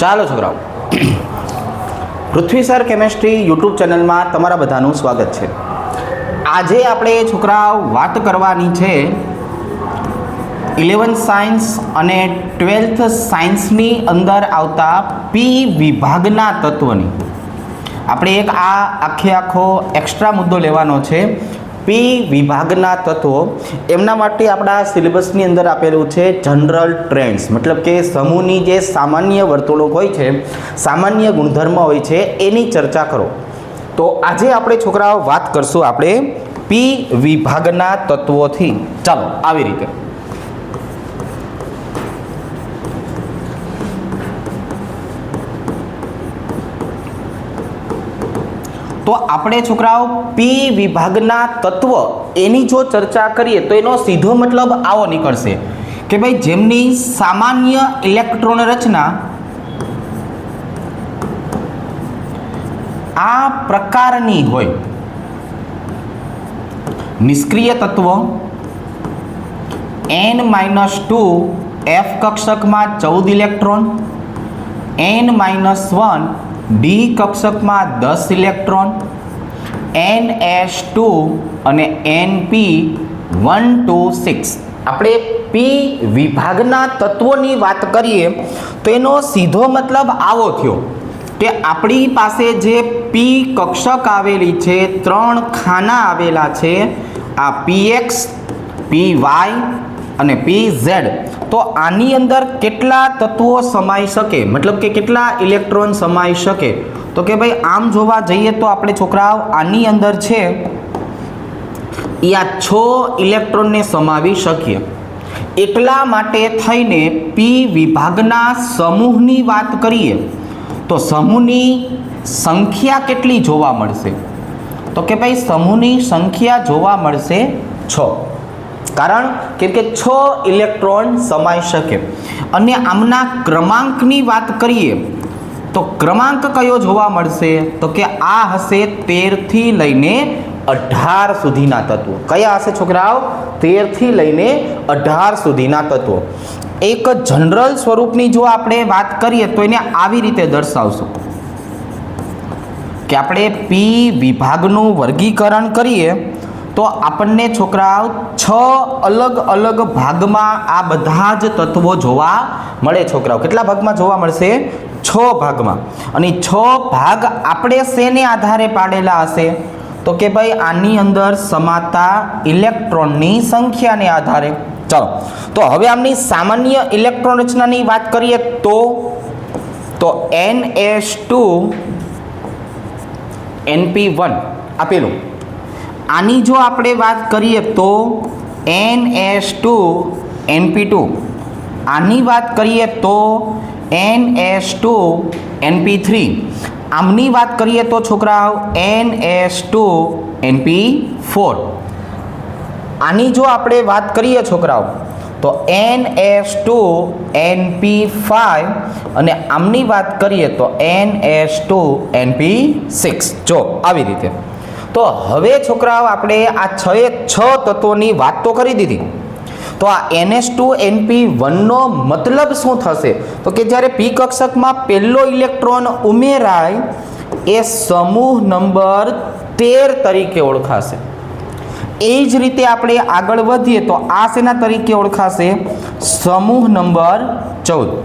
ચાલો છોકરાઓ, પૃથ્વી sir chemistry YouTube ચેનલમાં તમારા બધાનું સ્વાગત છે. આજે આપણે છોકરાઓ વાત કરવાની છે 11th સાયન્સ અને 12th સાયન્સની અંદર આવતા પી વિભાગના તત્વની. આપણે એક આખો એક્સ્ટ્રા મુદ્દો લેવાનો છે. પી વિભાગના તત્વો, એમના માટે આપણા સિલેબસની અંદર આપેલું છે જનરલ ટ્રેન્ડ્સ, મતલબ કે સમૂહની જે સામાન્ય વર્તુળો હોય છે, સામાન્ય ગુણધર્મ હોય છે, એની ચર્ચા કરો. તો આજે આપણે છોકરાઓ વાત કરશું આપણે પી વિભાગના તત્વોથી. ચાલો આવી રીતે. તો આપણે છોકરાઓ પી વિભાગના તત્વ એની જો ચર્ચા કરીએ તો એનો સીધો મતલબ આવો નીકળશે કે ભાઈ જેમની સામાન્ય ઇલેક્ટ્રોન રચના આ પ્રકારની હોય. નિષ્ક્રિય તત્વ n-2 f કક્ષકમાં 14 ઇલેક્ટ્રોન, n-1 ડી કક્ષકમાં 10 ઇલેક્ટ્રોન, NS2 અને Np126. આપણે પી વિભાગના તત્વોની વાત કરીએ તો એનો સીધો મતલબ આવો થયો કે આપણી પાસે જે પી કક્ષક આવેલી છે, 3 ખાના આવેલા છે, આ PX, PY અને PZ. તો આની અંદર કેટલા તત્વો સમાઈ શકે, મતલબ કે કેટલા ઇલેક્ટ્રોન સમાઈ શકે? તો કે ભાઈ આમ જોવા જઈએ તો આપણે છોકરાઓ આની અંદર છે એ આ 6 ઇલેક્ટ્રોનને સમાવી શકીએ. એટલા માટે થઈને પી વિભાગના સમૂહની વાત કરીએ તો સમૂહની સંખ્યા કેટલી જોવા મળશે? તો કે ભાઈ સમૂહની સંખ્યા જોવા મળશે 6. કારણ કે 6 ઇલેક્ટ્રોન સમાઈ શકે. અને આમના ક્રમાંકની વાત કરીએ તો ક્રમાંક કયો જોવા મળશે? તો કે આ હશે 13 થી લઈને 18 સુધીના તત્વો. કયા હશે છોકરાઓ? 13 થી લઈને 18 સુધીના તત્વો. એક જનરલ સ્વરૂપની જો આપણે વાત કરીએ તો એને આવી રીતે દર્શાવશું કે આપણે પી વિભાગનું વર્ગીકરણ કરીએ તો આપણને છોકરાઓ 6 અલગ અલગ ભાગમાં આ બધા જ તત્વો જોવા મળે. છોકરાઓ કેટલા ભાગમાં જોવા મળશે? 6 ભાગમાં. અને 6 ભાગ આપણે શેને આધારે પાડેલા હશે? તો કે ભાઈ આની અંદર સમાતા ઇલેક્ટ્રોનની સંખ્યાને આધારે. ચાલો, તો હવે આમની સામાન્ય ઇલેક્ટ્રોન રચનાની વાત કરીએ તો NS2 Np1 આપેલું. આની જો આપણે વાત કરીએ તો NS2 Np2. આની વાત કરીએ તો NS2 Np3. આમની વાત કરીએ તો છોકરાઓ NS2 Np4. આની જો આપણે વાત કરીએ છોકરાઓ તો NS2 Np5 અને આમની વાત કરીએ તો NS2 Np6. જો આવી રીતે. તો હવે છોકરાઓ આપણે આ 6 તત્વોની વાત તો કરી દીધી. તો આ NS2 Np1 નો મતલબ શું થશે? તો કે જ્યારે પી કક્ષકમાં પહેલો ઇલેક્ટ્રોન ઉમેરાય એ સમૂહ નંબર 13 તરીકે ઓળખાશે. એ જ રીતે આપણે આગળ વધીએ તો આ શેના તરીકે ઓળખાશે? સમૂહ નંબર 14.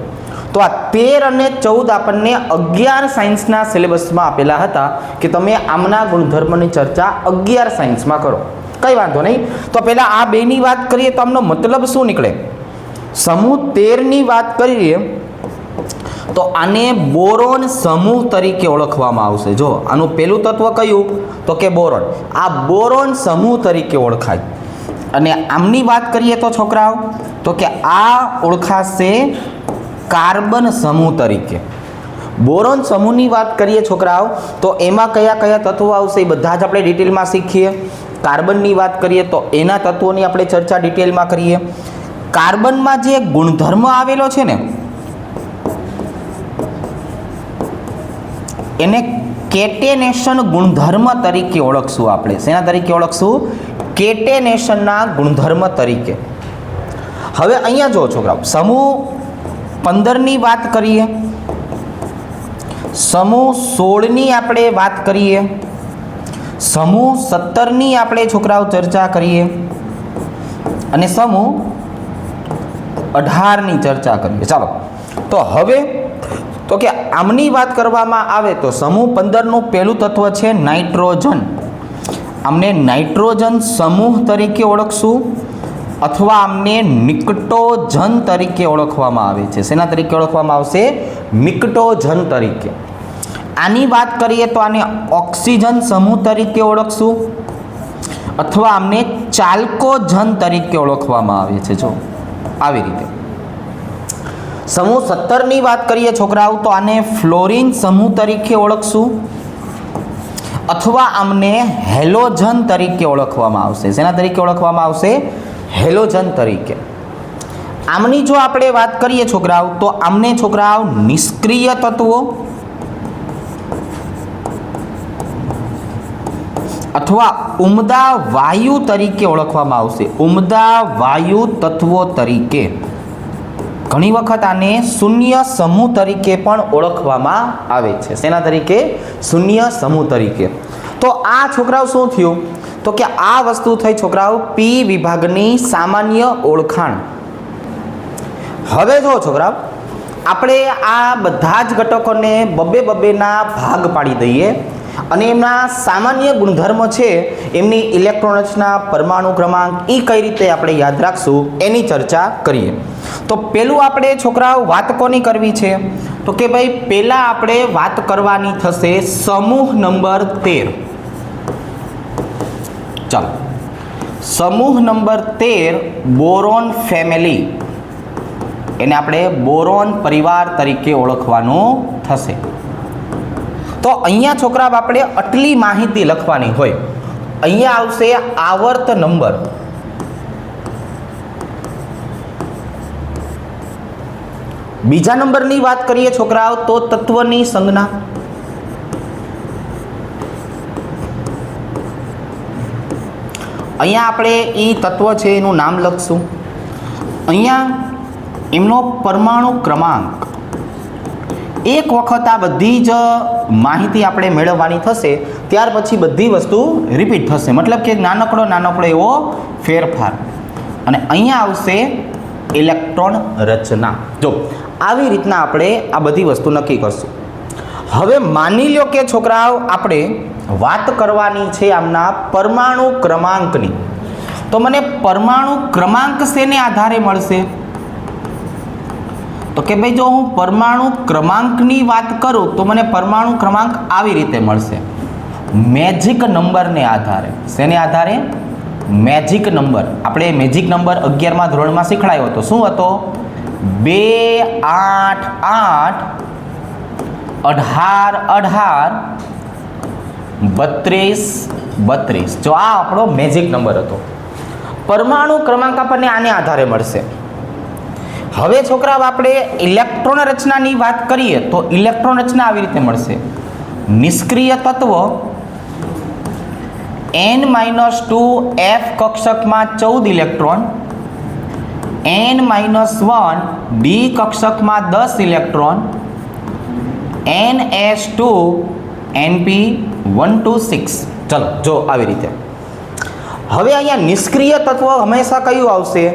તો આ 13 અને 14 આપણને 11 સાયન્સના સિલેબસમાં આપેલા હતા કે તમે આમના ગુણધર્મની ચર્ચા 11 સાયન્સમાં કરો. કંઈ વાંધો નહીં. તો પહેલાં આ બેની વાત કરીએ તો આમનો મતલબ શું નીકળે? સમૂહ 13ની વાત કરીએ તો આને બોરોન સમૂહ તરીકે ઓળખવામાં આવશે. જો આનું પહેલું તત્વ કયું? તો કે બોરોન. આ બોરોન સમૂહ તરીકે ઓળખાય. અને આમની વાત કરીએ તો છોકરાઓ તો કે આ ઓળખાશે કાર્બન સમૂહ તરીકે. બોરોન સમૂહની વાત કરીએ છોકરાઓ તો એમાં કયા કયા તત્વો આવશે એ બધા જ આપણે ડિટેલમાં શીખીએ. કાર્બનની વાત કરીએ તો એના તત્વોની આપણે ચર્ચા ડિટેલમાં કરીએ. કાર્બનમાં જે ગુણધર્મ આવેલો છે ને એને કેટેનેશન ગુણધર્મ તરીકે ઓળખશું. આપણે શેના તરીકે ઓળખશું? કેટેનેશનના ગુણધર્મ તરીકે. હવે અહીંયા જો છોકરાઓ સમૂહ 15 ની વાત કરીએ સમૂહ 16ની આપણે વાત કરીએ, સમૂહ 17ની આપણે છોકરાઓ ચર્ચા કરીએ અને સમૂહ 18ની ચર્ચા કરીએ. ચાલો તો હવે તો કે આમની વાત કરવામાં આવે તો સમૂહ 15નું પહેલું તત્વ છે નાઇટ્રોજન. આમને નાઇટ્રોજન સમૂહ તરીકે ઓળખશું અથવા આમને નિકટોજન તરીકે ઓળખવામાં આવે છે. શેના તરીકે ઓળખવામાં આવશે? નિકટોજન તરીકે. આની વાત કરીએ તો આને ઓક્સિજન સમૂહ તરીકે ઓળખશું અથવા આમને ચાલ્કોજન તરીકે ઓળખવામાં આવે છે. જો આવી રીતે સમૂહ 17ની વાત કરીએ છોકરાઓ તો આને ફ્લોરિન સમૂહ તરીકે ઓળખશું અથવા આમને હેલોજન તરીકે ઓળખવામાં આવશે. શેના તરીકે ઓળખવામાં આવશે? હેલોજન તરીકે. આમની જો આપણે વાત કરીએ છોકરાઓ તો આમને છોકરાઓ નિષ્ક્રિય તત્વો અથવા ઉમદા વાયુ તરીકે ઓળખવામાં આવશે. ઉમદા વાયુ તત્વો તરીકે. ઘણી વખત આને શૂન્ય સમૂહ તરીકે પણ ઓળખવામાં આવે છે. શેના તરીકે? શૂન્ય સમૂહ તરીકે. તો આ છોકરાઓ શું થયું? તો કે આ વસ્તુ થઈ છોકરાઓ પી વિભાગની સામાન્ય ઓળખાણ. હવે જો છોકરાઓ આપણે આ બધા જ ઘટકોને બબેના ભાગ પાડી દઈએ અને એમના સામાન્ય ગુણધર્મો છે, એમની ઇલેક્ટ્રોન રચના, પરમાણુ ક્રમાંક, એ કઈ રીતે આપણે યાદ રાખશું એની ચર્ચા કરીએ. તો પેલું આપણે છોકરાઓ વાત કોની કરવી છે? તો કે ભાઈ પહેલા આપણે વાત કરવાની થશે સમૂહ નંબર 13. ચાલો, સમૂહ નંબર 13 બોરોન ફેમિલી, એને આપણે બોરોન પરિવાર તરીકે ઓળખવાનું થશે. તો અહીંયા છોકરા આપણે આટલી માહિતી લખવાની હોય. અહીંયા આવશે આવર્ત નંબર. બીજા નંબરની વાત કરીએ છોકરાઓ તો તત્વની સંજ્ઞા. અહીંયા આપણે એ તત્વ છે એનું નામ લખશું. અહીંયા એમનો પરમાણુ ક્રમાંક. એક વખત આ બધી જ માહિતી આપણે મેળવવાની થશે, ત્યાર પછી બધી વસ્તુ રિપીટ થશે. મતલબ કે નાનકડો એવો ફેરફાર. અને અહીંયા આવશે ઇલેક્ટ્રોન રચના. જો આવી રીતના આપણે આ બધી વસ્તુ નક્કી કરશું. હવે માની લો કે છોકરાઓ આપણે વાત કરવાની છે આમના પરમાણુ ક્રમાંકની. તો મને પરમાણુ ક્રમાંક શેને આધારે મળશે? તો કે ભાઈ જો હું પરમાણુ ક્રમાંકની વાત કરું તો મને પરમાણુ ક્રમાંક આવી રીતે મળશે, મેજિક નંબરને આધારે. શેને આધારે? Magic number. આપણે મેજિક નંબર 11મા ધોરણમાં શીખવાયો હતો. શું હતો? 2 8 8 18 18 32. જો આ આપણો મેજિક નંબર હતો. પરમાણુ ક્રમાંક આપણને આને આધારે મળશે. હવે છોકરાઓ આપણે ઇલેક્ટ્રોન રચનાની વાત કરીએ તો ઇલેક્ટ્રોન રચના આવી રીતે મળશે. નિષ્ક્રિય તત્વ n-2 f કક્ષકમાં 14 electron, n-1 d કક્ષકમાં 10 electron, ns2 np126. ચલો જો આવી રીતે. હવે અહીંયા નિષ્ક્રિય તત્વ હંમેશા કયું આવશે?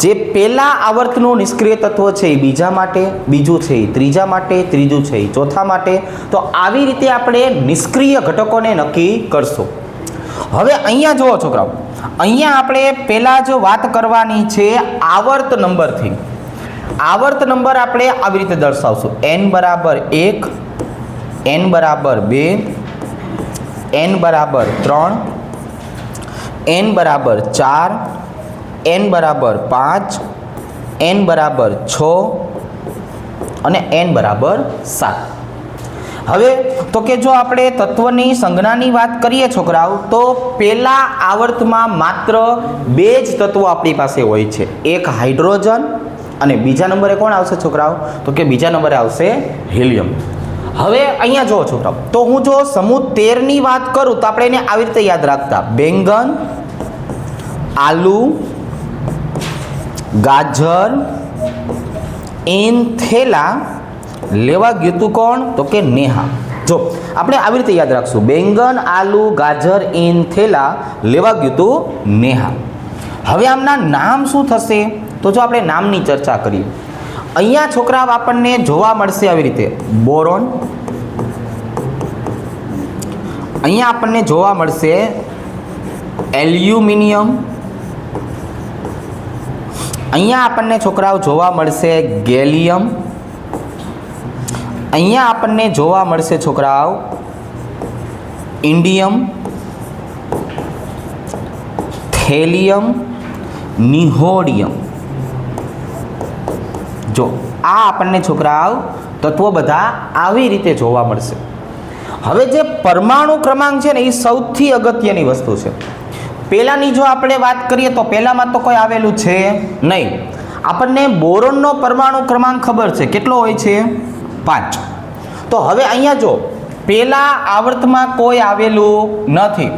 જે પહેલા આવર્તનું નિષ્ક્રિય તત્વ છે એ બીજા માટે, બીજું છે એ ત્રીજા માટે, ત્રીજું છે એ ચોથા માટે. તો આવી રીતે આપણે નિષ્ક્રિય ઘટકોને નક્કી કરશું. હવે અહીંયા જુઓ છોકરાઓ, અહીંયા આપણે પહેલા જો વાત કરવાની છે આવર્ત નંબરથી. આવર્ત નંબર આપણે આવી રીતે દર્શાવશું: n બરાબર 1, n બરાબર 2, n બરાબર 3, n બરાબર 4, n બરાબર 5, n બરાબર 6 અને n બરાબર 7. હવે તો કે જો આપણે તત્વની સંજ્ઞાની વાત કરીએ છોકરાઓ તો પહેલા આવર્તમાં માત્ર 2 જ તત્વો આપણી પાસે હોય છે, એક હાઇડ્રોજન અને બીજા નંબરે કોણ આવશે છોકરાઓ? તો કે બીજા નંબરે આવશે હિલિયમ. હવે અહીંયા જુઓ છોકરાઓ, તો હું જો સમૂહ 13ની વાત કરું તો આપણે એને આવી રીતે યાદ રાખતા: બેંગન, આલુ, ગાજર, એન્થેલા લેવા ગયું હતું કોણ? તો કે નેહા. જો આપણે આવી રીતે યાદ રાખશું, બેંગન, આલુ, ગાજર ઇન થેલા, લેવા ગયું હતું નેહા. હવે આમના નામ શું થશે? તો જો આપણે નામની ચર્ચા કરીએ, અહીંયા છોકરાઓ આપણને જોવા મળશે આવી રીતે બોરોન, અહીંયા આપણને જોવા મળશે એલ્યુમિનિયમ, અહીંયા આપણને છોકરાઓ જોવા મળશે ગેલિયમ, અહીંયા આપણને જોવા મળશે છોકરાઓ ઇન્ડિયમ, થેલિયમ, નિહોડિયમ. જો આ આપણને છોકરાઓ તત્વો બધા આવી રીતે જોવા મળશે. હવે જે પરમાણુ ક્રમાંક છે ને એ સૌથી અગત્યની વસ્તુ છે. પહેલાની જો આપણે વાત કરીએ તો પહેલામાં તો કોઈ આવેલું છે નહીં. આપણને બોરોનનો પરમાણુ ક્રમાંક ખબર છે, કેટલો હોય છે? 5. તો હવે અહીંયા જો પહેલા આવર્તમાં કોઈ આવેલું નથી,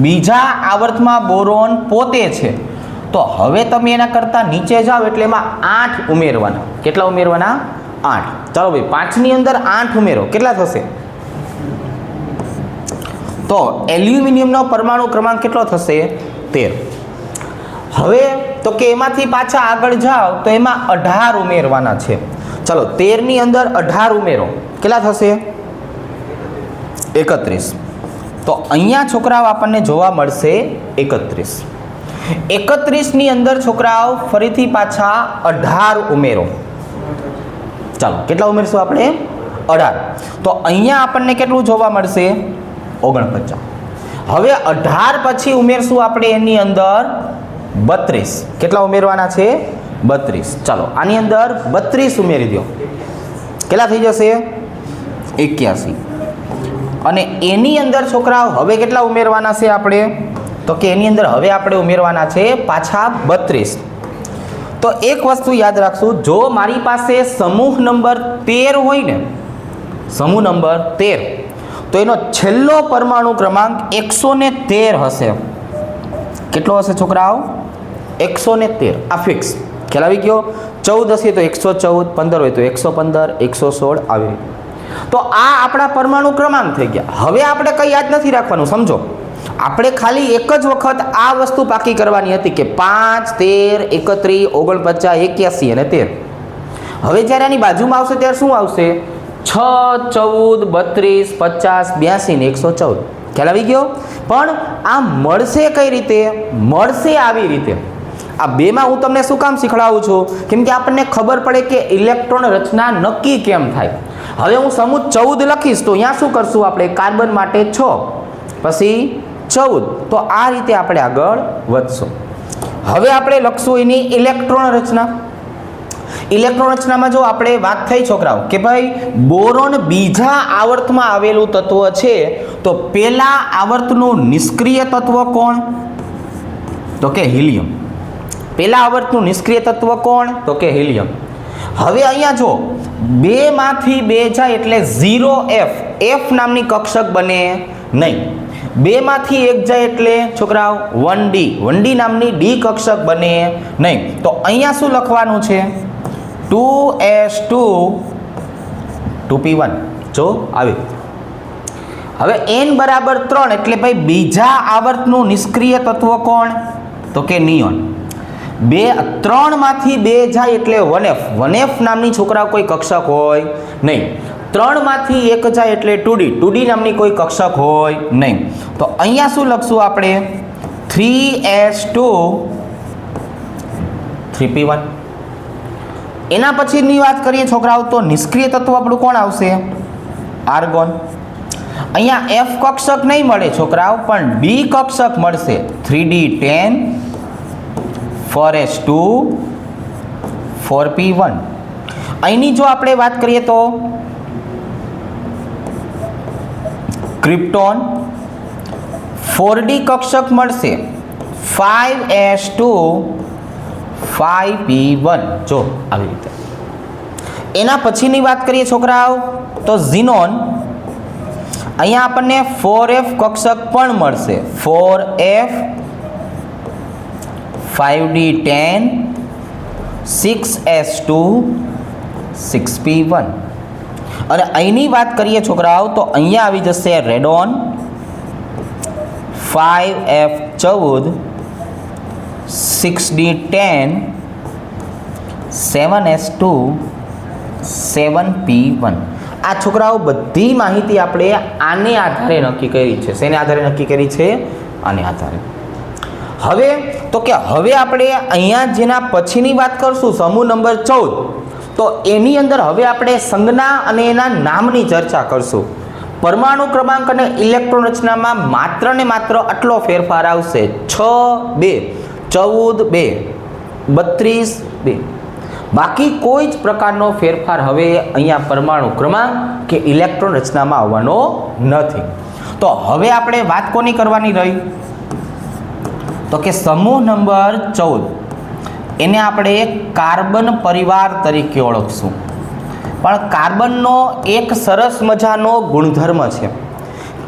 બીજા આવર્તમાં બોરોન પોતે છે, તો હવે તમે એના કરતાં નીચે જાઓ એટલે એમાં 8 ઉમેરવાના. કેટલા ઉમેરવાના? 8. ચાલો ભાઈ 5ની અંદર 8 ઉમેરો, કેટલા થશે? તો એલ્યુમિનિયમનો પરમાણુ ક્રમાંક કેટલો થશે? 13. હવે તો કે એમાંથી પાછા આગળ જાઓ તો એમાં 18 ઉમેરવાના છે. ચલો 13ની અંદર 18 ઉમેરો, કેટલા થશે? 31. તો અહીંયા છોકરાઓ આપણને જોવા મળશે 31. 31ની અંદર છોકરાઓ ફરીથી પાછા 18 ઉમેરો. ચાલો કેટલા ઉમેરશું આપણે? 18. તો અહીંયા આપણને કેટલું જોવા મળશે? 49. હવે 18 પછી ઉમેરશું આપણે એની અંદર 32. કેટલા ઉમેરવાના છે? 32. ચાલો આની અંદર 32 ઉમેરી દો, કેટલા થઈ જશે? 81. અને એની અંદર છોકરાઓ હવે કેટલા ઉમેરવાના છે આપણે? તો કે એની અંદર હવે આપણે ઉમેરવાના છે પાછા 32. તો એક વસ્તુ યાદ રાખશું, જો મારી પાસે સમૂહ નંબર 13 હોય ને, સમૂહ નંબર 13, તો એનો છેલ્લો પરમાણુ ક્રમાંક 113 હશે. કેટલો હશે છોકરાઓ? 113. આ ફિક્સ ખ્યાલ આવી ગયો. 14 હશે તો 114, 15 હોય તો 115, 116 આવી રીતે. તો આ આપણા પરમાણુ ક્રમાંક થઈ ગયા. હવે આપણે કંઈ યાદ નથી રાખવાનું, સમજો. આપણે ખાલી એક જ વખત આ વસ્તુ પાકી કરવાની હતી કે 5, 13, 31, 49, 81 અને 13. હવે જ્યારે આની બાજુમાં આવશે ત્યારે શું આવશે? 6, 14, 32, 50, 82 ને 114. ખ્યાલ આવી ગયો? પણ આ મળશે કઈ રીતે? મળશે આવી રીતે. આ બેમાં હું તમને શું કામ શીખવાડું છું? કેમ કે આપણને ખબર પડે કે ઇલેક્ટ્રોન રચના નક્કી કેમ થાય. હવે હું સમૂહ 14 લખીશ તો અહીંયા શું કરશું આપણે? કાર્બન માટે 6, પછી 14. તો આ રીતે આપણે આગળ વધશું. હવે આપણે લખશું એની ઇલેક્ટ્રોન રચના. ઇલેક્ટ્રોન રચનામાં જો આપણે વાત થઈ છોકરાઓ કે ભાઈ બોરોન બીજા આવર્તમાં આવેલું તત્વ છે, તો પહેલા આવર્તનું નિષ્ક્રિય તત્વ કોણ? તો કે હિલિયમ. પહેલા આવર્તનું નિષ્ક્રિય તત્વ કોણ? તો કે હિલિયમ. હવે અહીંયા જો 2 માંથી 2 જાય એટલે 0F, F નામની કક્ષક બને નહીં. 2 માંથી 1 જાય એટલે છોકરાઓ 1D, 1D નામની ડી કક્ષક બને નહીં. તો અહીંયા શું લખવાનું છે? 2s2 2p1. જો આવી. હવે n બરાબર 3 એટલે ભાઈ બીજા આવર્તનું નિષ્ક્રિય તત્વ કોણ? તો કે નિયોન. 3 માંથી 2 જાય એટલે 1f, 1f નામની છોકરાઓ કોઈ કક્ષક હોય નહીં. 3 માંથી 1 જાય એટલે 2d, 2d નામની કોઈ કક્ષક હોય નહીં. તો અહીંયા શું લખશું આપણે? 3s2 3p1. એના પછીની વાત કરીએ છોકરાઓ તો નિષ્ક્રિય તત્વ આપણું કોણ આવશે? આર્ગોન. અહીંયા F કક્ષક નહીં મળે છોકરાઓ, પણ D કક્ષક મળશે. 3D10, 4s2, 4p1. અહીંની જો આપણે વાત કરીએ તો ક્રિપ્ટોન 4D કક્ષક મળશે. 5s2, 5p1. જો આવી રીતે. એના પછીની વાત કરીએ છોકરાઓ તો ઝીનોન. અહીંયા આપણને 4f કક્ષક પણ મળશે. 4f, 5d10, 6s2, 6p1. અને અહીંની વાત કરીએ છોકરાઓ તો અહીંયા આવી જશે radon 5F14 6D10 7S2 7P1. આ છોકરાઓ બધી માહિતી આપણે આને આધારે નક્કી કરી છે. શેને આધારે નક્કી કરી છે? આને આધારે. હવે તો કે હવે આપણે અહીંયા જેના પછીની વાત કરશું સમૂહ નંબર 14, તો એની અંદર હવે આપણે સંજ્ઞા અને એના નામની ચર્ચા કરશું. પરમાણુ ક્રમાંક અને ઇલેક્ટ્રોન રચનામાં માત્ર ને માત્ર આટલો ફેરફાર આવશે. 6 2 14 2 32 2. બાકી કોઈ જ પ્રકારનો ફેરફાર હવે અહીંયા પરમાણુ ક્રમાંક કે ઇલેક્ટ્રોન રચનામાં આવવાનો નથી. તો હવે આપણે વાત કોની કરવાની રહી? તો કે સમૂહ નંબર 14 એને આપણે કાર્બન પરિવાર તરીકે ઓળખશું. પણ કાર્બનનો એક સરસ મજાનો ગુણધર્મ છે.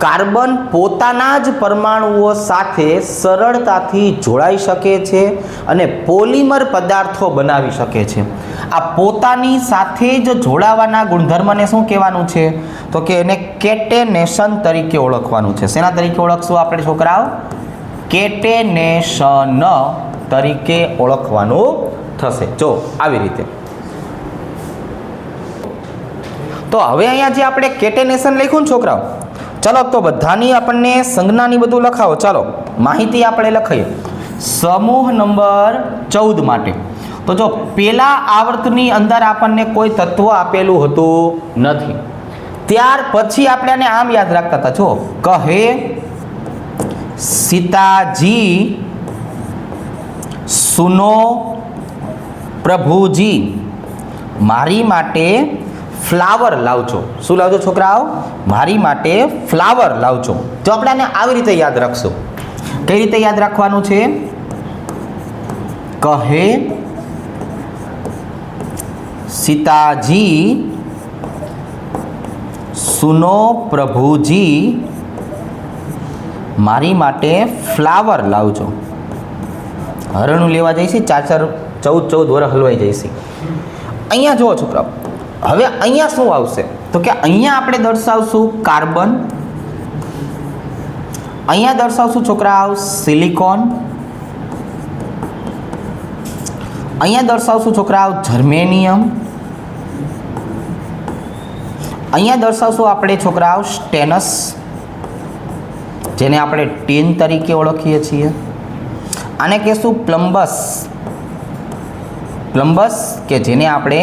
કાર્બન પોતાના જ પરમાણુઓ સાથે સરળતાથી જોડાઈ શકે છે અને પોલિમર પદાર્થો બનાવી શકે છે. આ પોતાની સાથે જ જોડાવાના ગુણધર્મને શું કહેવાનું છે? તો કે એને કેટેનેશન તરીકે ઓળખવાનું છે. શેના તરીકે ઓળખશું આપણે છોકરાઓ? કેટેનેશન તરીકે ઓળખવાનું થશે. જો આવી રીતે. તો હવે અહીંયા જે આપણે કેટેનેશન લખ્યું ને છોકરાઓ, ચલો તો બધાની આપણને સંજ્ઞાની બધું લખાવો. ચાલો માહિતી આપણે લખાઈએ સમૂહ નંબર 14 માટે. તો જો પેલા આવર્તની અંદર આપણને કોઈ તત્વ આપેલું હતું નથી. ત્યાર પછી આપણે આને આમ યાદ રાખતા હતા. જો કહે સીતાજી સુનો પ્રભુજી મારી માટે ફ્લાવર લાવજો. શું લાવજો છોકરાઓ? મારી માટે ફ્લાવર લાવજો. જો આપણે આને આવી રીતે યાદ રાખશું. કઈ રીતે યાદ રાખવાનું છે? કહે સીતાજી સુનો પ્રભુજી મારી માટે ફ્લાવર લાવજો. હરણું લેવા જઈશી 4 14 વર્ષ હલવાઈ જઈશી. અહીંયા જુઓ છોકરાઓ, હવે અહીંયા શું આવશે? તો કે અહીંયા આપણે દર્શાવશું કાર્બન, અહીંયા દર્શાવશું છોકરાઓ સિલિકોન, અહીંયા દર્શાવશું છોકરાઓ જર્મેનિયમ, અહીંયા દર્શાવશું આપણે છોકરાઓ સ્ટેનસ, જેને આપણે ટીન તરીકે ઓળખીએ છીએ. આને કહેશું પ્લમ્બસ, પ્લમ્બસ કે જેને આપણે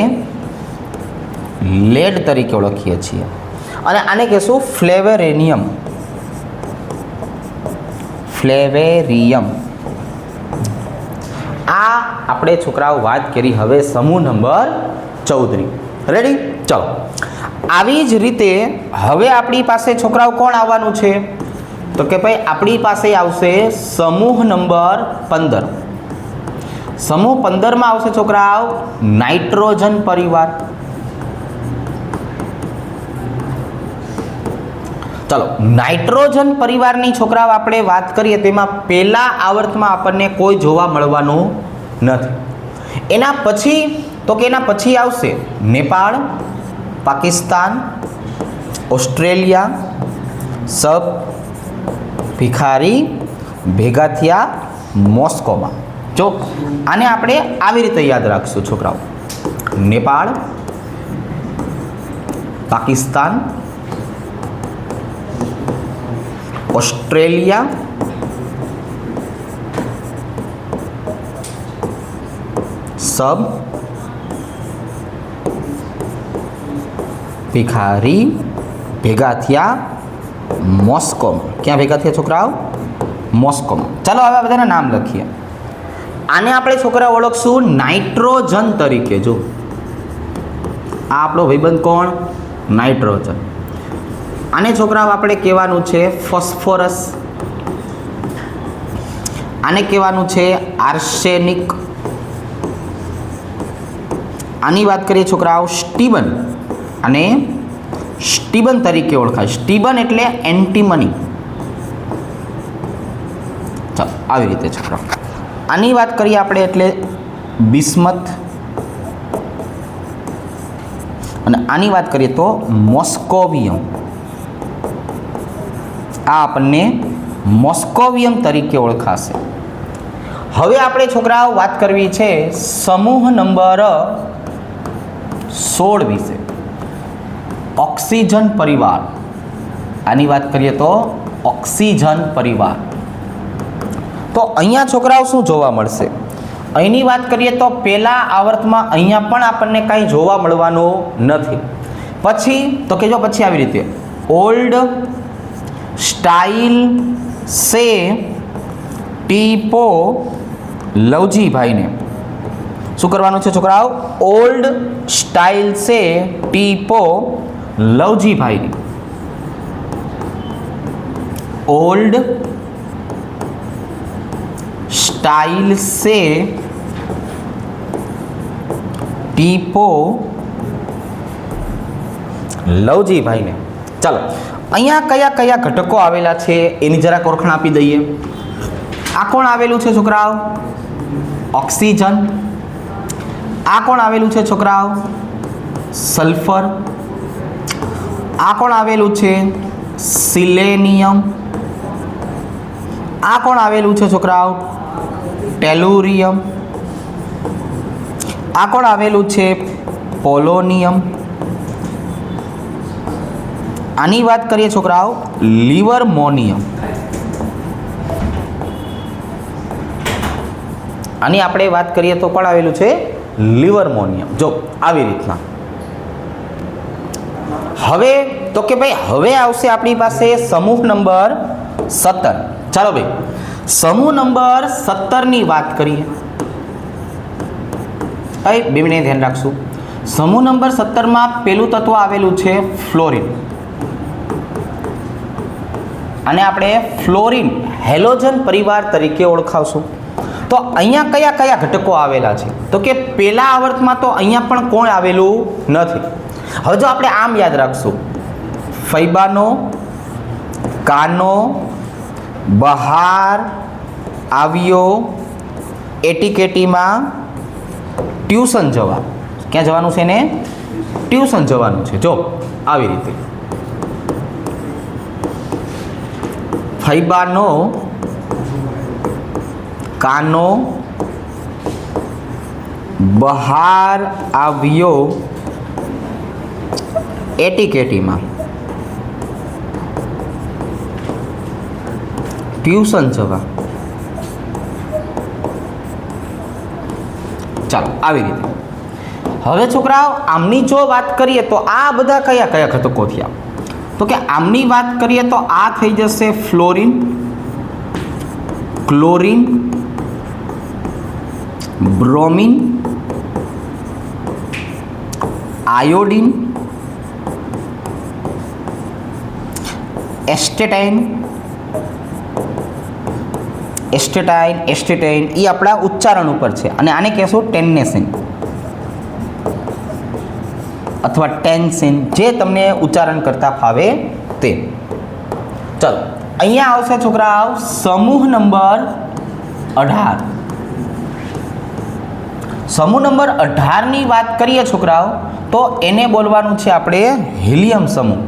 લેડ તરીકે ઓળખીએ છીએ. અને આને કહેશું ફ્લેવેરેનિયમ, ફ્લેવેરિયમ. આ આપણે છોકરાઓ વાત કરી હવે સમૂહ નંબર 14ની. રેડી? ચલો આવી જ રીતે હવે આપણી પાસે છોકરાઓ કોણ આવવાનું છે? તો કે ભાઈ આપણી પાસે આવશે સમૂહ નંબર 15. સમૂહ 15માં આવશે છોકરાઓ નાઇટ્રોજન પરિવાર. ચલો નાઇટ્રોજન પરિવારની છોકરાઓ આપણે વાત કરીએ તેમાં પહેલા આવર્તમાં આપણને કોઈ જોવા મળવાનું નથી. એના પછી તો કે એના પછી આવશે નેપાળ, પાકિસ્તાન, ઓસ્ટ્રેલિયા, સબ ભિખારી ભેગા થયા મોસ્કોમાં. જો આને આપણે આવી રીતે યાદ રાખશું છોકરાઓ. નેપાળ, પાકિસ્તાન, ઓસ્ટ્રેલિયા, સબ ભિખારી ભેગા થયા મોસ્કોમાં. ક્યાં ભેગા થયા છોકરાઓ? મોસ્કોમાં. ચાલો હવે બધાના નામ લખીએ. આને આપણે છોકરા ઓળખશું નાઇટ્રોજન તરીકે. જો આ આપણો ભાઈબંધ કોણ? નાઇટ્રોજન. આને છોકરાઓ આપણે કહેવાનું છે ફોસ્ફોરસ. આને કહેવાનું છે આર્સેનિક. આની વાત કરીએ છોકરાઓ સ્ટીબન. અને સ્ટીબન તરીકે ઓળખાય. સ્ટીબન એટલે એન્ટીમની. ચાલો આવી રીતે છોકરાઓ આની વાત કરીએ આપણે એટલે બિસ્મથ. અને આની વાત કરીએ તો મોસ્કોવિયમ. આ આપણને મોસ્કોવિયમ તરીકે ઓળખાશે. હવે આપણે છોકરાઓ વાત કરવી છે સમૂહ નંબર 16 વિશે. ઓક્સિજન પરિવાર. આની વાત કરીએ તો ઓક્સિજન પરિવાર. તો અહીંયા છોકરાઓ શું જોવા મળશે? અહીંની વાત કરીએ તો પહેલા આવર્તમાં અહીંયા પણ આપણને કાંઈ જોવા મળવાનું નથી. પછી તો કહેજો પછી આવી રીતે ઓલ્ડ સ્ટાઇલ સે ટીપો લવજીભાઈને શું કરવાનું છે છોકરાઓ? ઓલ્ડ સ્ટાઇલ સે ટીપો લવજીભાઈને. ओल्ड स्टाइल से टीपो लवजीभाई ने. चलो અહીંયા કયા કયા ઘટકો આવેલા છે એની જરાક ઓળખાણ આપી દઈએ. આ કોણ આવેલું છે છોકરાઓ? ઓક્સિજન. આ કોણ આવેલું છે છોકરાઓ? સલ્ફર. આ કોણ આવેલું છે? સિલેનિયમ. આ કોણ આવેલું છે છોકરાઓ? ટેલુરિયમ. આ કોણ આવેલું છે? પોલોનિયમ. આની વાત કરીએ છોકરાઓ લિવરમોનિયમ. આની આપણે વાત કરીએ તો કોણ આવેલું છે? લિવરમોનિયમ. જો આવી રીતના. હવે તો કે ભાઈ હવે આવશે આપણી પાસે સમૂહ નંબર 17. ચાલો ભાઈ સમૂહ નંબર 17 ની વાત કરીએ. ભાઈ 2 મિનિટ ધ્યાન રાખશું. સમૂહ નંબર 17 માં પહેલું તત્વ આવેલું છે ફ્લોરિન. અને આપણે ફ્લોરિન હેલોજન પરિવાર તરીકે ઓળખાવશું. તો અહીંયા કયા કયા ઘટકો આવેલા છે? તો કે પહેલા આવર્તમાં તો અહીંયા પણ કોણ આવેલું નથી. હવે જો આપણે આમ યાદ રાખશું ફૈબાનો કાનો બહાર આવ્યો એટીકેટીમાં ટ્યુશન જવા. ક્યાં જવાનું છે ને? ટ્યુશન જવાનું છે. જો આવી રીતે ફૈબાનો કાનો બહાર આવ્યો એટીકેટીમાં ટ્યુશન જવા. ચાલો આવી રીતે. હવે છોકરાઓ આમની જો વાત કરીએ તો આ બધા કયા કયા ઘટકો થયા? તો કે આમની વાત કરીએ તો આ થઈ જશે ફ્લોરિન, ક્લોરિન, બ્રોમિન, આયોડિન, એસ્ટેટાઇન. એસ્ટેટાઇન એ આપણા ઉચ્ચારણ ઉપર છે અને આને કહેશું ટેન્નેસિન અથવા ટેન્સિન, જે તમને ઉચ્ચારણ કરતા ફાવે તે. ચલો અહીંયા આવશે છોકરાઓ સમૂહ નંબર 18. સમૂહ નંબર 18 ની વાત કરીએ છોકરાઓ તો એને બોલવાનું છે આપણે હિલિયમ સમૂહ.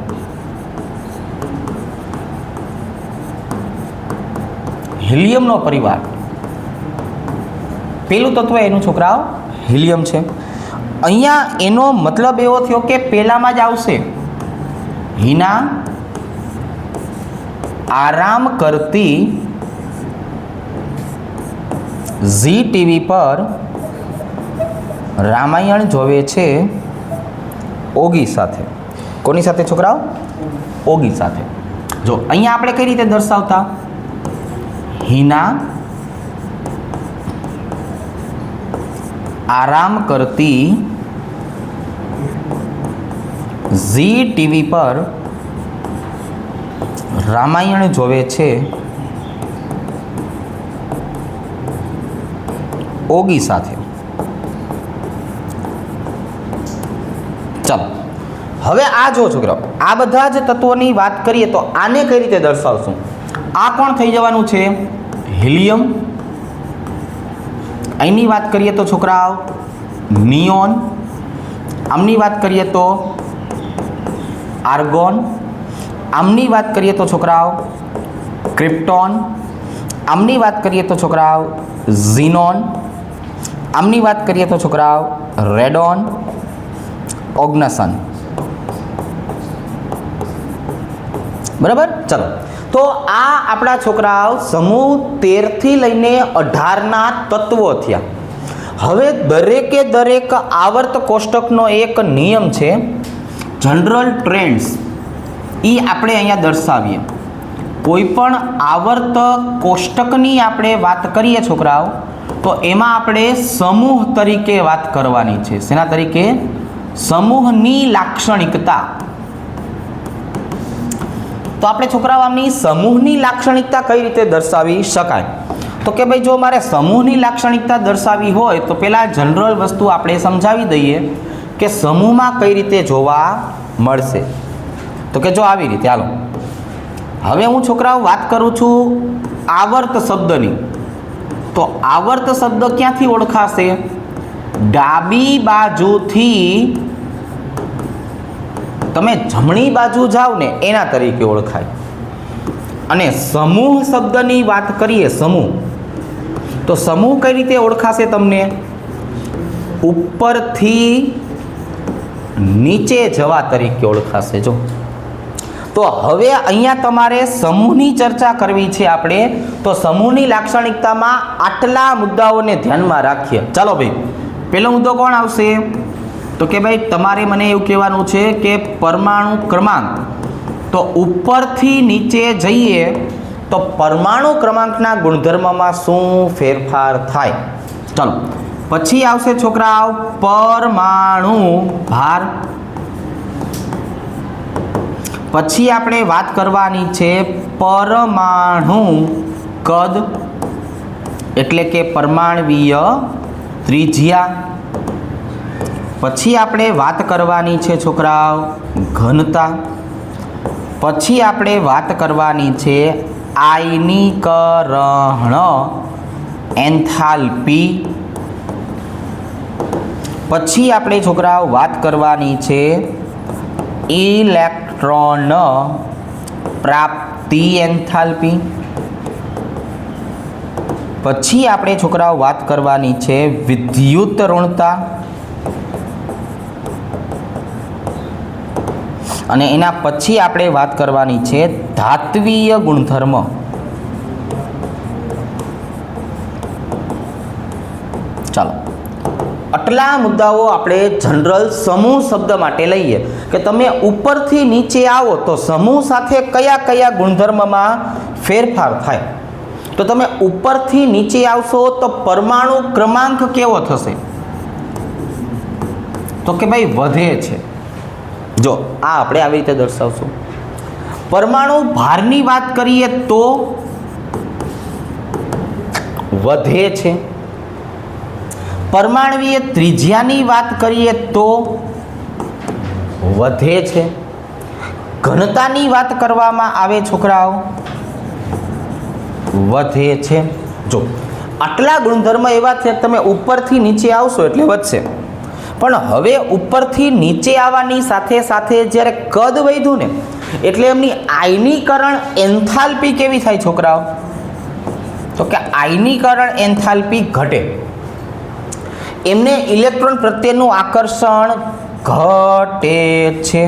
હિલિયમનો પરિવાર. પેલું તત્વ એનું છોકરાઓ હિલિયમ છે. અહીંયા એનો મતલબ એવો થયો કે પહેલામાં જ આવશે હિના આરામ કરતી ઝી ટીવી પર રામાયણ જોવે છે ઓગી સાથે. કોની સાથે છોકરાઓ? ઓગી સાથે. જો અહીંયા આપણે કઈ રીતે દર્શાવતા? હિના આરામ કરતી ઝી ટીવી પર રામાયણ જોવે છે ઓગી સાથે. ચાલો હવે આ જો છોકરાઓ આ બધા જ તત્વોની વાત કરીએ તો આને કઈ રીતે દર્શાવશું? આ કોણ થઈ જવાનું છે? હિલિયમ. અહીંની વાત કરીએ તો છોકરાઓ નિયોન. આમની વાત કરીએ તો આર્ગોન, આમની વાત કરીએ તો છોકરાઓ ક્રિપ્ટોન, આમની વાત કરીએ તો છોકરાઓ ઝીનોન, આમની વાત કરીએ તો છોકરાઓ રેડોન, ઓગ્નસન. બરાબર. ચલો, તો આ આપણા છોકરાઓ સમૂહ 13 થી લઈને 18ના તત્વો થયા. હવે દરેકે દરેક આવર્ત કોષ્ટકનો એક નિયમ છે, જનરલ ટ્રેન્ડ્સ, એ આપણે અહીંયા દર્શાવીએ. કોઈ પણ આવર્ત કોષ્ટકની આપણે વાત કરીએ છોકરાઓ, તો એમાં આપણે સમૂહ તરીકે વાત કરવાની છે. શેના તરીકે? સમૂહની લાક્ષણિકતા. તો આપણે છોકરાઓ આમની સમૂહની લાક્ષણિકતા કઈ રીતે દર્શાવી શકાય? તો કે ભાઈ, જો મારે સમૂહની લાક્ષણિકતા દર્શાવી હોય તો પહેલાં જનરલ વસ્તુ આપણે સમજાવી દઈએ કે સમૂહમાં કઈ રીતે જોવા મળશે. તો કે જો આવી રીતે, હાલો હવે હું છોકરાઓ વાત કરું છું આવર્ત શબ્દની. તો આવર્ત શબ્દ ક્યાંથી ઓળખાશે? ડાબી બાજુથી તમે જમણી બાજુ જાઓ ને એના તરીકે ઓળખાય. અને સમૂહ શબ્દની વાત કરીએ, સમૂહ, તો સમૂહ કઈ રીતે ઓળખાશે તમને? ઉપરથી નીચે જવા તરીકે ઓળખાશે. જો તો હવે અહીંયા તમારે સમૂહની ચર્ચા કરવી છે આપણે, તો સમૂહની લાક્ષણિકતામાં આટલા મુદ્દાઓને ધ્યાનમાં રાખીએ. ચાલો ભાઈ, પહેલો મુદ્દો કોણ આવશે? તો કે ભાઈ તમારે મને એવું કહેવાનું છે કે પરમાણુ ક્રમાંક. તો ઉપરથી નીચે જઈએ તો પરમાણુ ક્રમાંકના ગુણધર્મમાં શું ફેરફાર થાય? ચાલો, પછી આવશે છોકરાઓ પરમાણુ ભાર. પછી આપણે વાત કરવાની છે પરમાણુ કદ, એટલે કે પરમાણવીય ત્રિજ્યા. પછી આપણે વાત કરવાની છે છોકરાઓ ઘનતા. પછી આપણે વાત કરવાની છે આયનીકરણ એન્થાલ્પી. પછી આપણે છોકરાઓ વાત કરવાની છે ઇલેક્ટ્રોન પ્રાપ્તિ એન્થાલ્પી. પછી આપણે છોકરાઓ વાત કરવાની છે વિદ્યુત ઋણતા. અને એના પછી આપણે વાત કરવાની છે ધાત્વીય ગુણધર્મ. ચાલો, આટલા મુદ્દાઓ આપણે જનરલ સમૂહ શબ્દ માટે લઈએ કે તમે ઉપરથી નીચે આવો તો સમૂહ સાથે કયા કયા ગુણધર્મમાં ફેરફાર થાય. તો તમે ઉપરથી નીચે આવશો તો પરમાણુ ક્રમાંક કેવો થશે? તો કે ભાઈ વધે છે. જો આ આપણે આવી રીતે દર્શાવશું. પરમાણુ ભારની વાત કરીએ તો વધે છે. પરમાણવીય ત્રિજ્યાની વાત કરીએ તો વધે છે. ઘનતાની વાત કરવામાં આવે છોકરાઓ, વધે છે. જો આટલા ગુણધર્મ એવા છે કે તમે ઉપરથી નીચે આવશો એટલે વધશે. પણ હવે ઉપરથી નીચે આવવાની સાથે સાથે જ્યારે કદ વધ્યું ને એટલે એમની આયનીકરણ એન્થાલ્પી કેવી થાય છોકરાઓ? તો કે આયનીકરણ એન્થાલ્પી ઘટે. એમને ઇલેક્ટ્રોન પ્રત્યેનું આકર્ષણ ઘટે છે.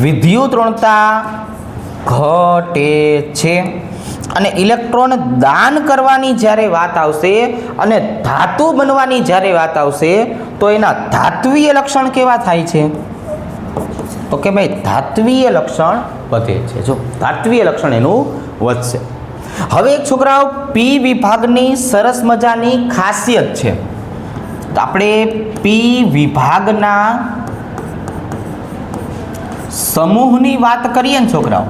વિદ્યુત ઋણતા ઘટે છે. અને ઇલેક્ટ્રોન દાન કરવાની જ્યારે વાત આવશે અને ધાતુ બનવાની જ્યારે વાત આવશે તો એના ધાત્વીય લક્ષણ કેવા થાય છે? તો કે ભાઈ ધાત્વીય લક્ષણ વધે છે. જો ધાત્વીય લક્ષણ એનું વધશે. હવે એક છોકરાઓ પી વિભાગની સરસ મજાની ખાસિયત છે. તો આપણે પી વિભાગના સમૂહની વાત કરીએ ને છોકરાઓ,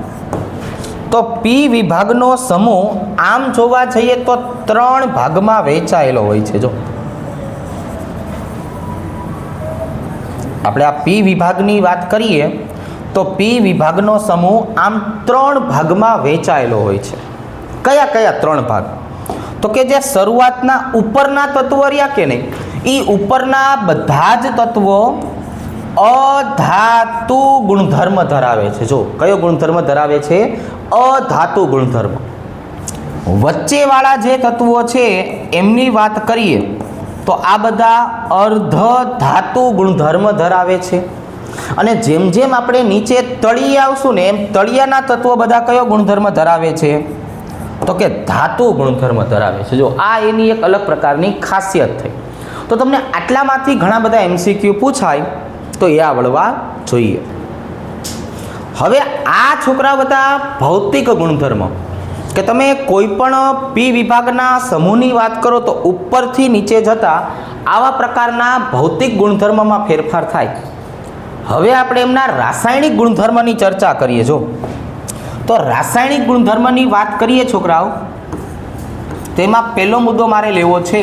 તો પી વિભાગનો સમૂહ આમ જોવા જઈએ તો 3 ભાગમાં વહેંચાયેલો હોય છે. જો આપણે આ પી વિભાગની વાત કરીએ તો પી વિભાગનો સમૂહ આમ 3 ભાગમાં વહેંચાયેલો હોય છે. કયા કયા 3 ભાગ? તો કે જે શરૂઆતના ઉપરના તત્વો રહ્યા કે નહીં, એ ઉપરના બધા જ તત્વો અધાતુ ગુણધર્મ ધરાવે છે. જો કયો ગુણધર્મ ધરાવે છે? અધાતુ ગુણધર્મ. વચ્ચેવાળા જે તત્વો છે એમની વાત કરીએ તો આ બધા અર્ધ ધાતુ ગુણધર્મ ધરાવે છે. અને જેમ જેમ આપણે નીચે તળિયે આવશું ને એમ તળિયાના તત્વો બધા કયો ગુણધર્મ ધરાવે છે? તો કે ધાતુ ગુણધર્મ ધરાવે છે. જો આ એની એક અલગ પ્રકારની ખાસિયત થઈ. તો તમને આટલામાંથી ઘણા બધા MCQ પૂછાય તો એ આવડવા જોઈએ. હવે આ છોકરા બધા ભૌતિક ગુણધર્મ કે તમે કોઈ પણ પી વિભાગના સમૂહની વાત કરો તો ઉપરથી નીચે જતા આવા પ્રકારના ભૌતિક ગુણધર્મમાં ફેરફાર થાય. હવે આપણે એમના રાસાયણિક ગુણધર્મની ચર્ચા કરીએ. જો તો રાસાયણિક ગુણધર્મની વાત કરીએ છોકરાઓ, તેમાં પહેલો મુદ્દો મારે લેવો છે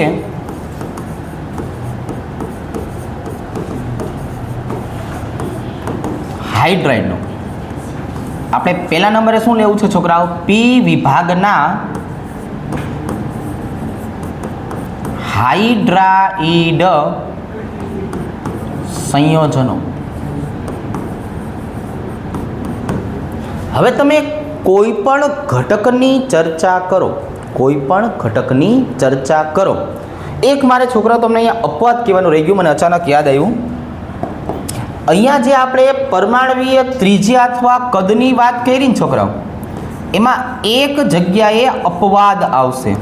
હાઇડ્રાઇડનો. આપણે પહેલા નંબરે શું લેવું છે છોકરાઓ? પી વિભાગના હાઇડ્રાઇડ સંયોજનો. હવે તમે કોઈ પણ ઘટકની ચર્ચા કરો, કોઈ પણ ઘટકની ચર્ચા કરો. એક મારે છોકરાઓ તમને અહીંયા અપવાદ કહેવાનું રહી ગયું, મને અચાનક યાદ આવ્યું. અહીંયા જે આપણે પરમાણવીય ત્રિજ્યા અથવા કદની વાત કરી ને છોકરાઓ, એમાં એક જગ્યાએ અપવાદ આવશે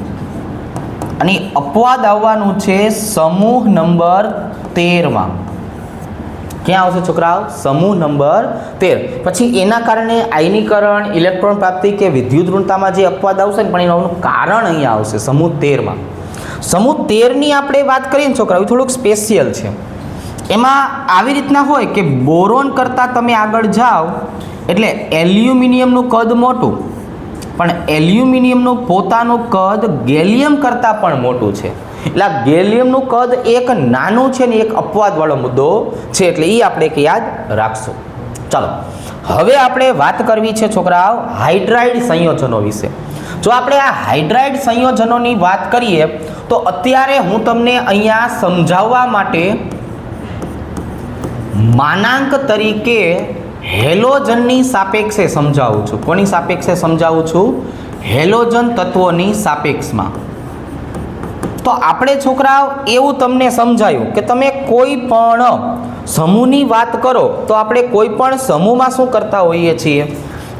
અને અપવાદ આવવાનું છે સમૂહ નંબર 13માં. ક્યાં આવશે છોકરાઓ? સમૂહ નંબર 13. પછી એના કારણે આયનીકરણ, ઇલેક્ટ્રોન પ્રાપ્તિ કે વિદ્યુત ઋણતામાં જે અપવાદ આવશે ને પણ એનું કારણ અહીંયા આવશે સમૂહ 13માં. સમૂહ 13ની આપણે વાત કરીએ ને છોકરાઓ, થોડુંક સ્પેશિયલ છે. એમાં આવી રીતના હોય કે બોરોન કરતાં તમે આગળ જાઓ એટલે એલ્યુમિનિયમનું કદ મોટું, પણ એલ્યુમિનિયમનું પોતાનું કદ ગેલિયમ કરતાં પણ મોટું છે. એટલે આ ગેલિયમનું કદ એક નાનું છે ને એક અપવાદવાળો મુદ્દો છે, એટલે એ આપણે એક યાદ રાખશું. ચાલો હવે આપણે વાત કરવી છે છોકરાઓ હાઇડ્રાઇડ સંયોજનો વિશે. જો આપણે આ હાઇડ્રાઇડ સંયોજનોની વાત કરીએ તો અત્યારે હું તમને અહીંયા સમજાવવા માટે માનાંક તરીકે હેલોજનની સાપેક્ષે સમજાવું છું. કોની સાપેક્ષે સમજાવું છું? હેલોજન તત્વોની સાપેક્ષમાં. તો આપણે છોકરાઓ એવું તમને સમજાયું કે તમે કોઈ પણ સમૂહની વાત કરો તો આપણે કોઈ પણ સમૂહમાં શું કરતા હોઈએ છીએ?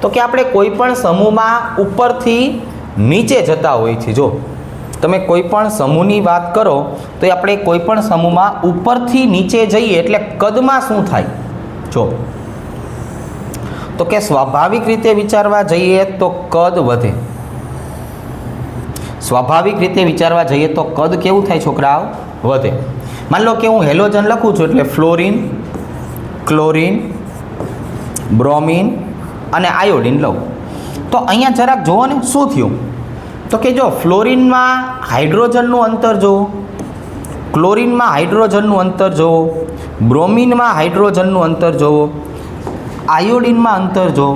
તો કે આપણે કોઈ પણ સમૂહમાં ઉપરથી નીચે જતા હોઈએ છીએ. જો તમે કોઈ પણ સમૂહની વાત કરો તો આપણે કોઈ પણ સમૂહમાં ઉપરથી નીચે જઈએ એટલે કદમાં શું થાય? જો તો કે સ્વાભાવિક રીતે વિચારવા જઈએ તો કદ વધે. સ્વાભાવિક રીતે વિચારવા જઈએ તો કદ કેવું થાય છોકરાઓ? વધે. માની લો કે હું હેલોજન લખું છું એટલે ફ્લોરિન, ક્લોરિન, બ્રોમિન અને આયોડિન લઉં તો અહીંયા જરાક જુઓ ને શું થયું. તો કે જો ફ્લોરિનમાં હાઇડ્રોજનનું અંતર જુઓ, ક્લોરિનમાં હાઇડ્રોજનનું અંતર જુઓ, બ્રોમિનમાં હાઇડ્રોજનનું અંતર જુઓ, આયોડિનમાં અંતર જુઓ.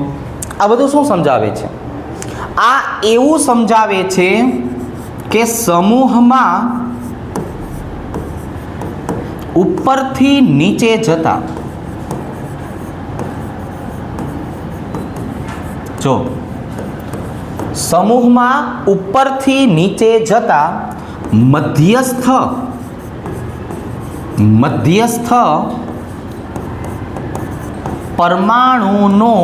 આ બધું શું સમજાવે છે? આ એવું સમજાવે છે કે સમૂહમાં ઉપરથી નીચે જતા જો સમૂહમાં ઉપરથી નીચે જતા મધ્યસ્થ પરમાણુનો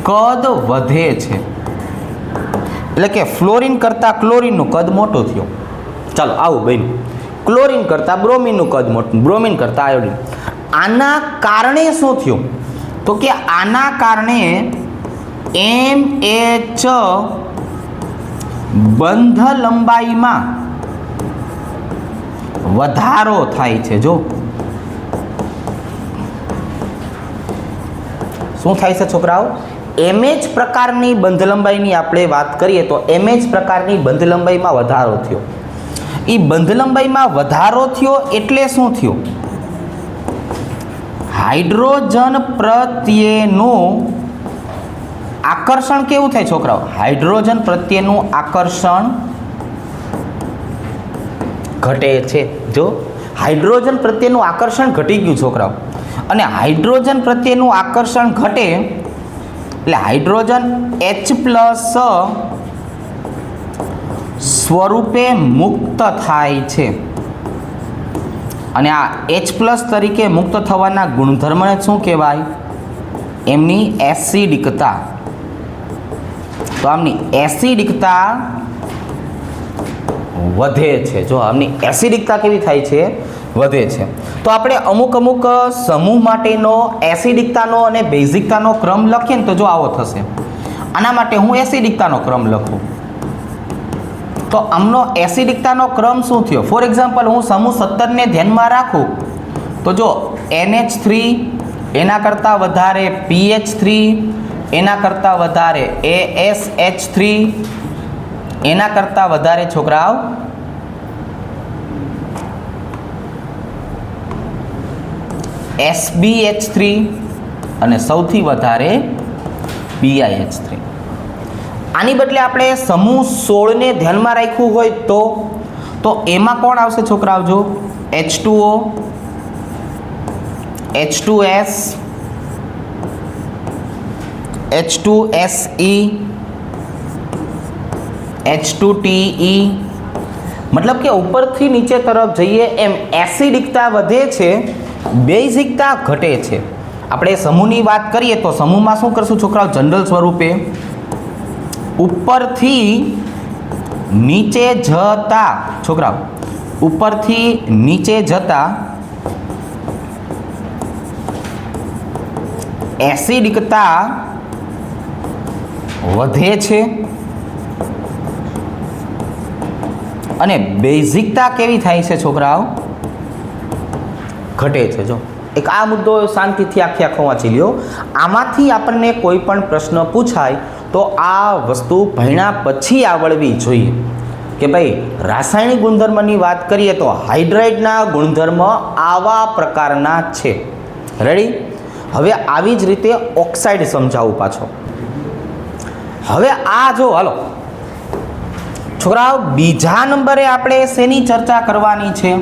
કદ વધે છે. એટલે કે ફ્લોરિન કરતાં ક્લોરિનનું કદ મોટું થયું. ચાલો આવું બન્યું. ક્લોરિન કરતાં બ્રોમિનનું કદ મોટું, બ્રોમિન કરતાં આયોડિન. આના કારણે શું થયું? તો કે આના કારણે MH બંધ લંબાઈમાં વધારો થાય છે. જો શું થાય છે છોકરાઓ? MH પ્રકારની બંધ લંબાઈની આપણે વાત કરીએ તો MH પ્રકારની બંધ લંબાઈમાં વધારો થયો. એ બંધ લંબાઈમાં વધારો થયો એટલે શું થયું? હાઇડ્રોજન પ્રત્યેનું આકર્ષણ કેવું થાય છોકરાઓ? હાઇડ્રોજન પ્રત્યેનું આકર્ષણ ઘટે છે. જો હાઇડ્રોજન પ્રત્યેનું આકર્ષણ ઘટી ગયું છોકરાઓ. અને હાઇડ્રોજન પ્રત્યેનું આકર્ષણ ઘટે એટલે હાઇડ્રોજન H+ સ્વરૂપે મુક્ત થાય છે અને આ H+ તરીકે મુક્ત થવાના ગુણધર્મને શું કહેવાય? એમની એસિડિકતા. તો આમની એસિડિકતા વધે છે. જો આમની એસિડિકતા કેવી થાય છે? વધે છે. તો આપણે અમુક સમૂહ માટેનો એસિડિકતાનો અને બેઝિકતાનો ક્રમ લખીએ ને તો જો આવો થશે. આના માટે હું એસિડિકતાનો ક્રમ લખું તો આમનો એસિડિકતાનો ક્રમ શું થયો? ફોર એક્ઝામ્પલ હું સમૂહ 17 ને ધ્યાનમાં રાખું તો જો NH3, એના કરતાં વધારે PH3, એના કરતાં વધારે ASH3, એના કરતાં વધારે છોકરાઓ SbH3 અને સૌથી વધારે BiH3. આની બદલે આપણે સમૂહ 16 ને ધ્યાનમાં રાખ્યું હોય તો એમાં કોણ આવશે છોકરાઓ? જો H2O, H2S, H2Se, H2Te. મતલબ કે ઉપરથી નીચે તરફ જઈએ એમ એસિડિકતા વધે છે, બેઝિકતા ઘટે છે. આપણે સમૂહની વાત કરીએ તો સમૂહમાં શું કરશું છોકરાઓ? જનરલ સ્વરૂપે ઉપરથી નીચે જતા છોકરાઓ ઉપરથી નીચે જતા એસિડિકતા વધે છે અને બેઝિકતા કેવી થાય છે છોકરાઓ? ઘટે છે. જો એક આ મુદ્દો શાંતિથી આખો વાંચી લ્યો. આમાંથી આપણને કોઈ પણ પ્રશ્ન પૂછાય તો આ વસ્તુ ભણ્યા પછી આવડવી જોઈએ કે ભાઈ રાસાયણિક ગુણધર્મની વાત કરીએ તો હાઇડ્રાઇડના ગુણધર્મ આવા પ્રકારના છે. રેડી? હવે આવી જ રીતે ઓક્સાઇડ સમજાવું પાછો. હવે આ જો હાલો છોકરાઓ બીજા નંબરે આપણે શેની ચર્ચા કરવાની છે?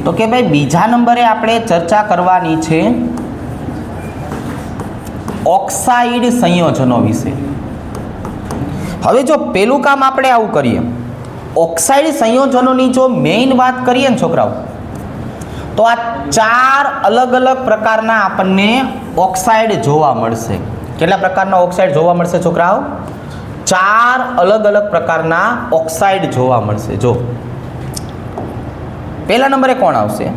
તો કે ભાઈ બીજા નંબરે આપણે ચર્ચા કરવાની છે ઓક્સાઇડ સંયોજનો વિશે. હવે જો પેલું કામ આપણે આવું કરીએ, ઓક્સાઇડ સંયોજનોની જો મેઇન વાત કરીએ ને છોકરાઓ તો આ 4 અલગ પ્રકારના આપણને ઓક્સાઇડ જોવા મળશે. કેટલા પ્રકારના ઓક્સાઇડ જોવા મળશે છોકરાઓ? 4 અલગ પ્રકારના ઓક્સાઇડ જોવા મળશે. જો પહેલા નંબરે કોણ આવશે?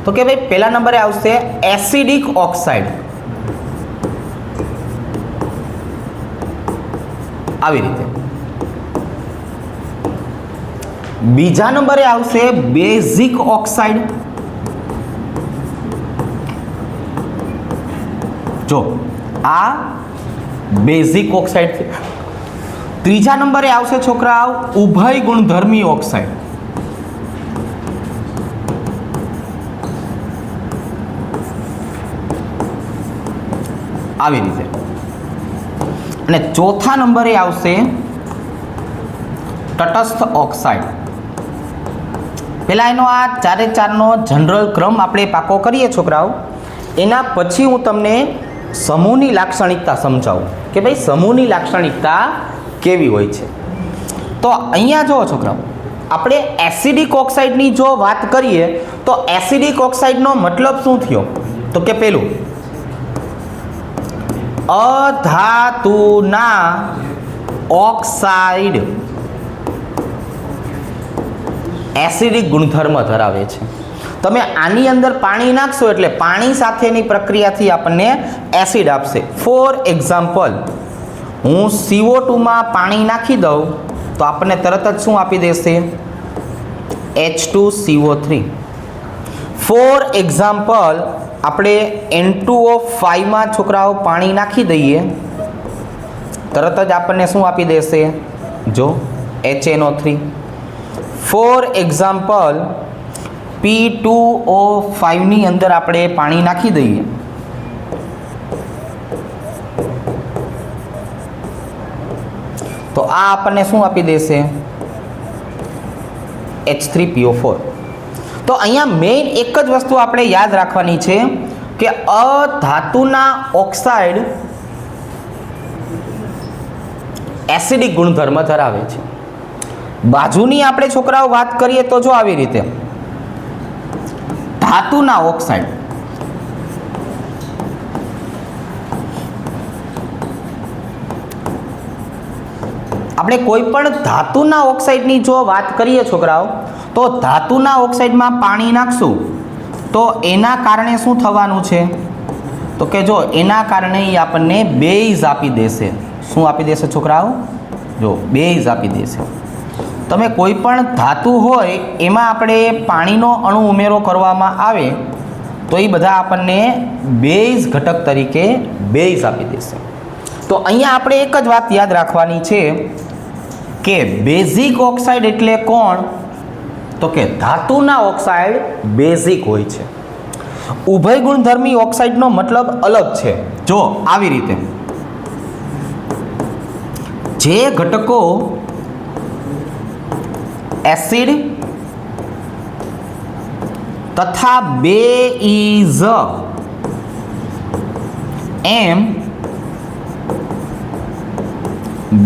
તો કે ભાઈ પહેલા નંબરે આવશે એસિડિક ઓક્સાઇડ. આવી રીતે. બીજા નંબરે આવશે બેઝિક ઓક્સાઇડ. જો આ બેઝિક ઓક્સાઇડ છે. ત્રીજા નંબરે આવશે છોકરાઓ ઉભય ગુણધર્મી ઓક્સાઇડ. આવી રીતે. અને ચોથા નંબરે આવશે તટસ્થ ઓક્સાઇડ. પહેલા એનો આ 4નો જનરલ ક્રમ આપણે પાકો કરીએ છોકરાઓ. એના પછી હું તમને સમૂહની લાક્ષણિકતા સમજાવું કે ભાઈ સમૂહની લાક્ષણિકતા કેવી હોય છે. તો અહીંયા જુઓ છોકરાઓ, આપણે એસિડિક ઓક્સાઇડની જો વાત કરીએ તો એસિડિક ઓક્સાઇડનો મતલબ શું થયો? તો કે પેલું અધાતુના ઓક્સાઇડ એસિડિક ગુણધર્મ ધરાવે છે. તમે આની અંદર પાણી નાખશો એટલે પાણી સાથેની પ્રક્રિયાથી આપણને એસિડ આપશે. ફોર એક્ઝામ્પલ હું CO2માં પાણી નાખી દઉં તો આપણને તરત જ શું આપી દેશે? H2CO3. ફોર એક્ઝામ્પલ આપણે N2O5માં છોકરાઓ પાણી નાખી દઈએ તરત જ આપણને શું આપી દેશે? જો HNO3. ફોર એક્ઝામ્પલ P2O5ની અંદર આપણે પાણી નાખી દઈએ તો આ આપણને શું આપી દેશે? H3PO4. તો અહીંયા મેઇન એક જ વસ્તુ આપણે યાદ રાખવાની છે કે અધાતુના ઓક્સાઇડ એસિડિક ગુણધર્મ ધરાવે છે. બાજુની આપણે છોકરાઓ વાત કરીએ તો જો આવી રીતે ધાતુના ઓક્સાઇડ આપણે કોઈ પણ ધાતુના ઓક્સાઇડની જો વાત કરીએ છોકરાઓ તો ધાતુના ઓક્સાઇડમાં પાણી નાખશું તો એના કારણે શું થવાનું છે તો કે જો એના કારણે એ આપણને બેઝ આપી દેશે. શું આપી દેશે છોકરાઓ? જો બેઝ આપી દેશે. તમે કોઈ પણ ધાતુ હોય એમાં આપણે પાણીનો અણુ ઉમેરો કરવામાં આવે તો એ બધા આપણને બેઝ ઘટક તરીકે બેઝ આપી દેશે. તો અહીંયા આપણે એક જ વાત યાદ રાખવાની છે કે બેઝિક ઓક્સાઇડ એટલે કોણ? તો કે ધાતુના ઓક્સાઇડ બેઝિક હોય છે. ઉભય ગુણધર્મી ઓક્સાઇડનો મતલબ અલગ છે. જો આવી રીતે જે ઘટકો એસિડ તથા બેઝ એમ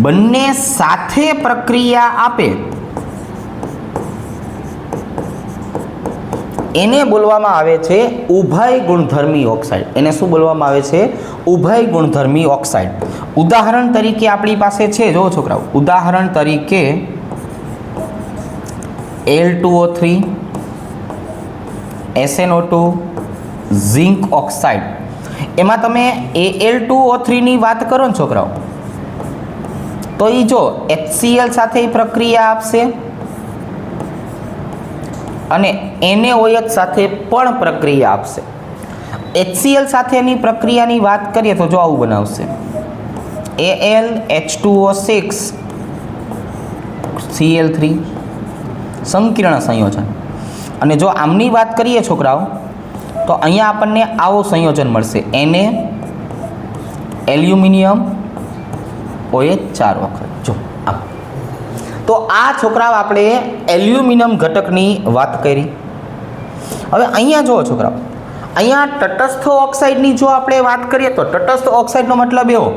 બંને સાથે પ્રક્રિયા આપે એને બોલવામાં આવે છે ઉભય ગુણધર્મી ઓક્સાઇડ. એને શું બોલવામાં આવે છે? ઉભય ગુણધર્મી ઓક્સાઇડ. ઉદાહરણ તરીકે આપણી પાસે છે, જો છોકરાઓ, ઉદાહરણ તરીકે Al2O3, SnO2, ઝિંક ઓક્સાઇડ. એમાં તમે Al2O3 ની વાત કરો ને છોકરાઓ તો એ જો HCl સાથે પ્રક્રિયા આપશે અને NaOH સાથે પણ પ્રક્રિયા આપશે. HCl સાથેની પ્રક્રિયાની વાત કરીએ તો જો આવું બનાવશે AlH2O6 Cl3 સંકીર્ણ સંયોજન. અને જો આમની વાત કરીએ છોકરાઓ તો અહીંયા આપણને આવો સંયોજન મળશે Na એલ્યુમિનિયમ OH 4 વખત. જો આમ. તો આ છોકરાઓ આપણે એલ્યુમિનિયમ ઘટકની વાત કરી. હવે અહીંયા જુઓ છોકરાઓ, અહીંયા તટસ્થ ઓક્સાઇડની જો આપણે વાત કરીએ તો તટસ્થ ઓક્સાઇડનો મતલબ એવો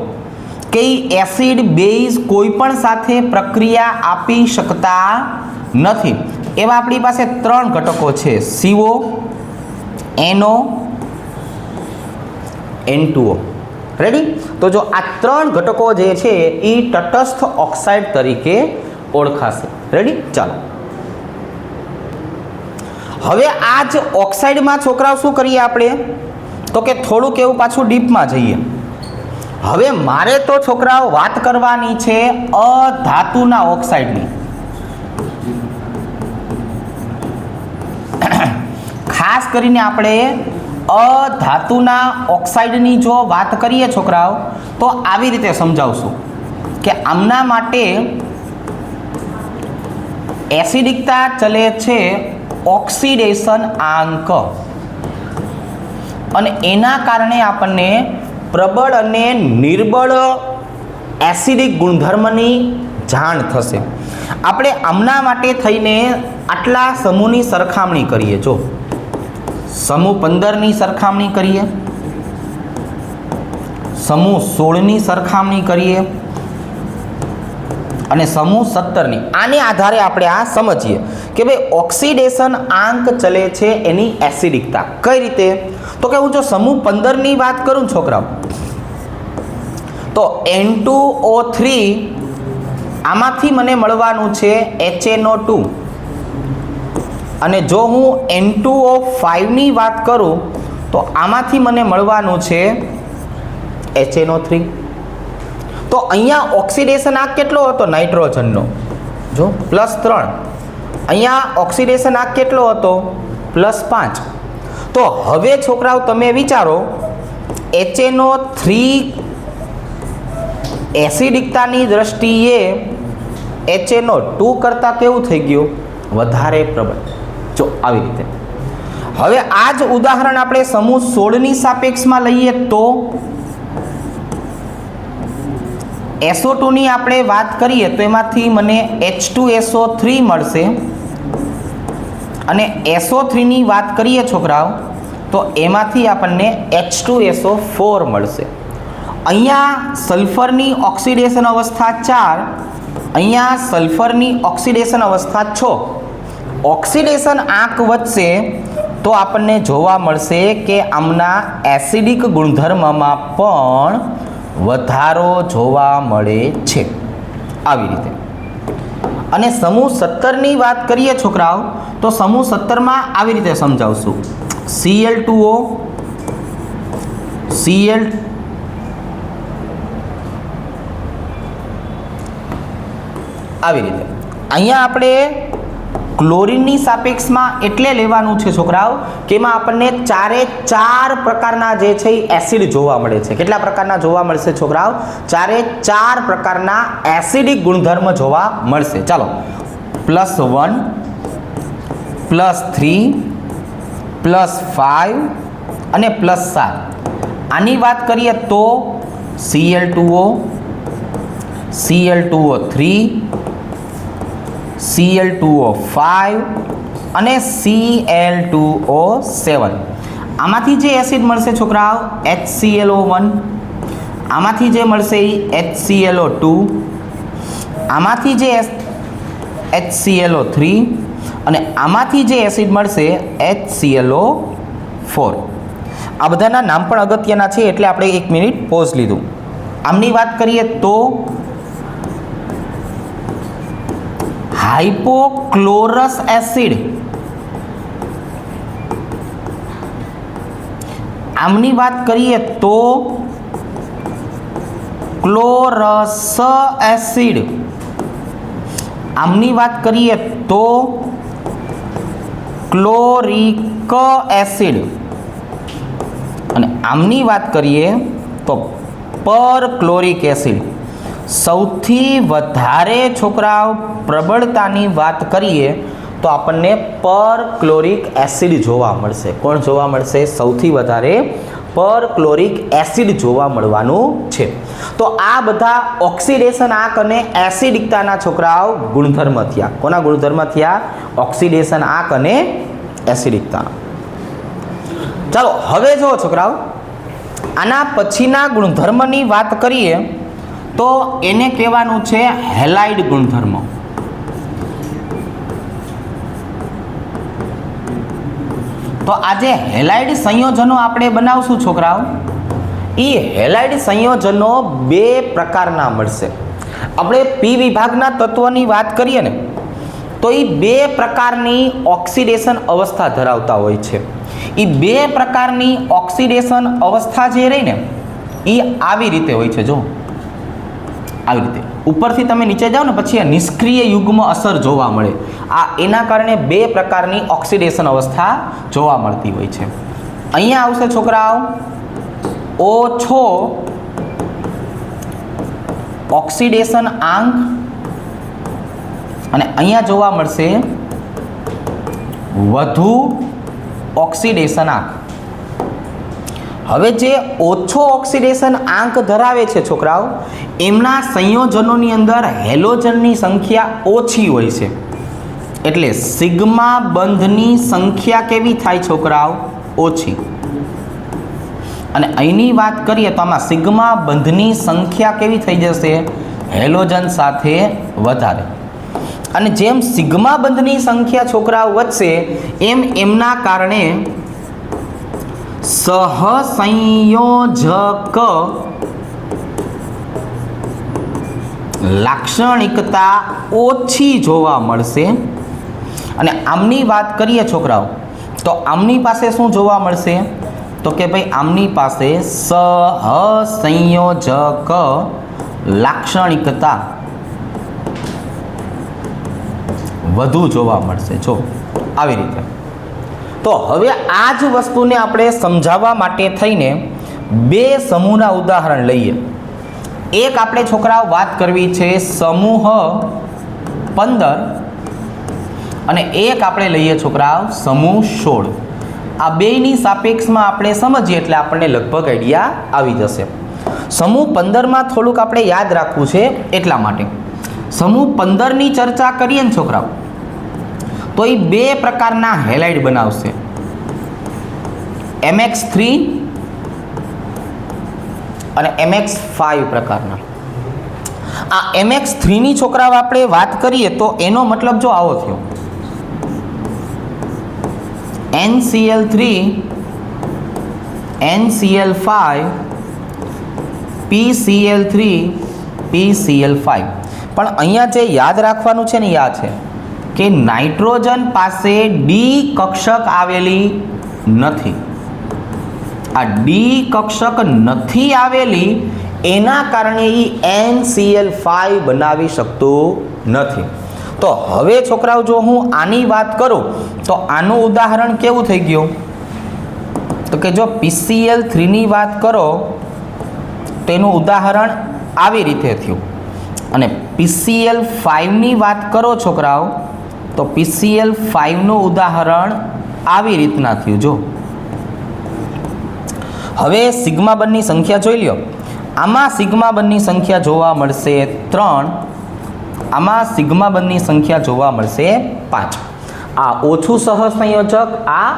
કે એસિડ બેઝ કોઈ પણ સાથે પ્રક્રિયા આપી શકતા નથી. એવા આપણી પાસે 3 ઘટકો છે, CO, NO, N2O. રેડી? તો જો આ 3 ઘટકો જે છે એ તટસ્થ ઓક્સાઇડ તરીકે ઓળખાશે. રેડી? ચાલો હવે આ જ ઓક્સાઇડમાં છોકરાઓ શું કરીએ આપણે તો કે થોડુંક એવું પાછું ડીપમાં જઈએ. હવે મારે તો છોકરાઓ વાત કરવાની છે અધાતુના ઓક્સાઇડની. ખાસ કરીને આપણે અધાતુના ઓક્સાઇડની જો વાત કરીએ છોકરાઓ તો આવી રીતે સમજાવશું કે આમના માટે એસિડિકતા ચલે છે ઓક્સિડેશન આંક અને એના કારણે આપણને પ્રબળ અને નિર્બળ એસિડિક ગુણધર્મની જાણ થશે. આપણે આમના માટે થઈને આટલા સમૂહની સરખામણી કરીએ. જો સમૂહ 15ની સરખામણી કરીએ, સમૂહ 16ની સરખામણી કરીએ અને સમૂહ 17ની. આને આધારે આપણે આ સમજીએ કે ભાઈ ઓક્સિડેશન આંક ચલે છે એની એસિડિકતા કઈ રીતે. તો કે હું જો સમૂહ 15ની વાત કરું છોકરાઓ તો N2O3 આમાંથી મને મળવાનું છે HNO2 અને જો હું N2O5ની વાત કરું તો આમાંથી મને મળવાનું છે HNO3. તો અહીંયા ઓક્સિડેશન આંક કેટલો હતો નાઇટ્રોજનનો? જો +3. અહીંયા ઓક્સિડેશન આંક કેટલો હતો? +5. તો હવે છોકરાઓ તમે વિચારો HNO3 એસિડિકતાની દ્રષ્ટિએ HNO2 કરતાં કેવું થઈ ગયું? વધારે પ્રબળ. જો આવી રીતે. હવે આ જ ઉદાહરણ આપણે સમૂહ 16ની સાપેક્ષમાં લઈએ તો SO2ની આપણે વાત કરીએ તો એમાંથી મને H2SO3 મળશે અને SO3 ની વાત કરીએ છોકરાઓ તો એમાંથી આપણને H2SO4 મળશે. અહીંયા સલ્ફરની ઓક્સિડેશન અવસ્થા 4, અહીંયા સલ્ફરની ઓક્સિડેશન અવસ્થા 6. ઓક્સિડેશન આંક વધશે તો આપણને જોવા મળશે કે આમના એસિડિક ગુણધર્મમાં પણ વધારો જોવા મળે છે. આવી રીતે. અને સમૂહ 17 ની વાત કરીએ છોકરાઓ તો સમૂહ 17 માં આવી રીતે સમજાવશું. Cl2O Cl આવી રીતે. અહીંયા આપણે ક્લોરીનની સાપેક્ષમાં એટલે લેવાનું છે છોકરાઓ કે એમાં આપણને 4 પ્રકારના જે છે એ એસિડ જોવા મળે છે. કેટલા પ્રકારના જોવા મળશે છોકરાઓ? 4 પ્રકારના એસિડિક ગુણધર્મ જોવા મળશે. ચાલો, +1 +3 +5 અને +7. આની વાત કરીએ તો Cl2O Cl2O3 Cl2O5 અને Cl2O7. આમાંથી જે એસિડ મળશે છોકરાઓ HClO1, આમાંથી જે મળશે એ HClO2, આમાંથી જે HClO3 અને આમાંથી જે એસિડ મળશે HClO4. આ બધાના નામ પણ અગત્યના છે એટલે આપણે 1 મિનિટ પોઝ લીધું. આમની વાત કરીએ તો હાઇપોક્લોરસ એસિડ, આમની વાત કરીએ તો ક્લોરસ એસિડ, આમની વાત કરીએ તો ક્લોરિક એસિડ અને આમની વાત કરીએ તો પરક્લોરિક એસિડ. સૌથી વધારે છોકરાઓ પ્રબળતાની વાત કરીએ તો આપણને પરક્લોરિક એસિડ જોવા મળશે. કોણ જોવા મળશે? સૌથી વધારે પરક્લોરિક એસિડ જોવા મળવાનું છે. તો આ બધા ઓક્સિડેશન આંક અને એસિડિકતાના છોકરાઓ ગુણધર્મ થયા. કોના ગુણધર્મ થયા? ઓક્સિડેશન આંક અને એસિડિકતા. ચાલો હવે જો છોકરાઓ આના પછીના ગુણધર્મની વાત કરીએ તો એને કહેવાનું છે હેલાઇડ ગુણધર્મ. તો આજે હેલાઇડ સંયોજનો આપણે બનાવશું છોકરાઓ. એ હેલાઇડ સંયોજનો 2 પ્રકારના મળશે. આપણે પી વિભાગના તત્વોની વાત કરીએ ને તો એ 2 પ્રકારની ઓક્સિડેશન અવસ્થા ધરાવતા હોય છે. એ 2 પ્રકારની ઓક્સિડેશન અવસ્થા જે રહી ને એ આવી રીતે હોય છે. જો આવી રીતે ઉપરથી તમે નીચે જાઓ ને પછી આ નિષ્ક્રિય યુગ્મ અસર જોવા મળે. આ એના કારણે 2 પ્રકારની ઓક્સિડેશન અવસ્થા જોવા મળતી હોય છે. અહીંયા આવશે છોકરાઓ ઓછો ઓક્સિડેશન આંક અને અહીંયા જોવા મળશે વધુ ઓક્સિડેશન આંક. હવે જે ઓછો ઓક્સિડેશન આંક ધરાવે છે છોકરાઓ એમના સંયોજનોની અંદર હેલોજનની સંખ્યા ઓછી હોય છે. એટલે સિગ્મા બંધની સંખ્યા કેવી થાય છોકરાઓ? ઓછી. અને અહીંની વાત કરીએ તો આમાં સિગ્મા બંધની સંખ્યા કેવી થઈ જશે? હેલોજન સાથે વધારે. અને જેમ સિગ્મા બંધની સંખ્યા છોકરાઓ વધશે એમ એમના કારણે સહસંયોજક લાક્ષણિકતા ઓછી જોવા મળશે. અને આમની વાત કરીએ છોકરાઓ તો આમની પાસે શું જોવા મળશે? તો કે ભાઈ આમની પાસે સહસંયોજક લાક્ષણિકતા વધુ જોવા મળશે. જો આવી રીતે. તો હવે આ જ વસ્તુને આપણે સમજાવવા માટે થઈને 2 સમૂહના ઉદાહરણ લઈએ. એક આપણે છોકરાઓ વાત કરવી છે સમૂહ 15 અને એક આપણે લઈએ છોકરાઓ સમૂહ 16. આ બેયની સાપેક્ષમાં આપણે સમજીએ એટલે આપણને લગભગ આઈડિયા આવી જશે. સમૂહ 15માં થોડુંક આપણે યાદ રાખવું છે એટલા માટે સમૂહ 15ની ચર્ચા કરીએ ને છોકરાઓ તો એ બે પ્રકારના હેલાઇડ બનાવશે, MX3 અને MX5 પ્રકારના. આ MX3 ની છોકરાઓ આપણે વાત કરીએ તો એનો મતલબ જો આવો થયો, NCl3 NCl5 PCl3 PCl5. પણ અહીંયા જે યાદ રાખવાનું છે ને એ આ છે કે નાઇટ્રોજન પાસે ડી કક્ષક આવેલી નથી. આ ડી કક્ષક નથી આવેલી એના કારણે એ NCl5 બનાવી શકતું નથી. તો હવે છોકરાઓ જો હું આની વાત કરું તો આનું ઉદાહરણ કેવું થઈ ગયું? તો કે જો PCl3 ની વાત કરો તો એનું ઉદાહરણ આવી રીતે થયું, અને PCl5 ની વાત કરો છોકરાઓ તો PCl5 નું ઉદાહરણ આવી રીતના થયું. જો હવે સિગ્મા બંધની સંખ્યા જોઈ લ્યો. આમાં સિગ્મા બંધની સંખ્યા જોવા મળશે 3, આમાં સિગ્મા બંધની સંખ્યા જોવા મળશે 5. આ ઓછું સહસંયોજક, આ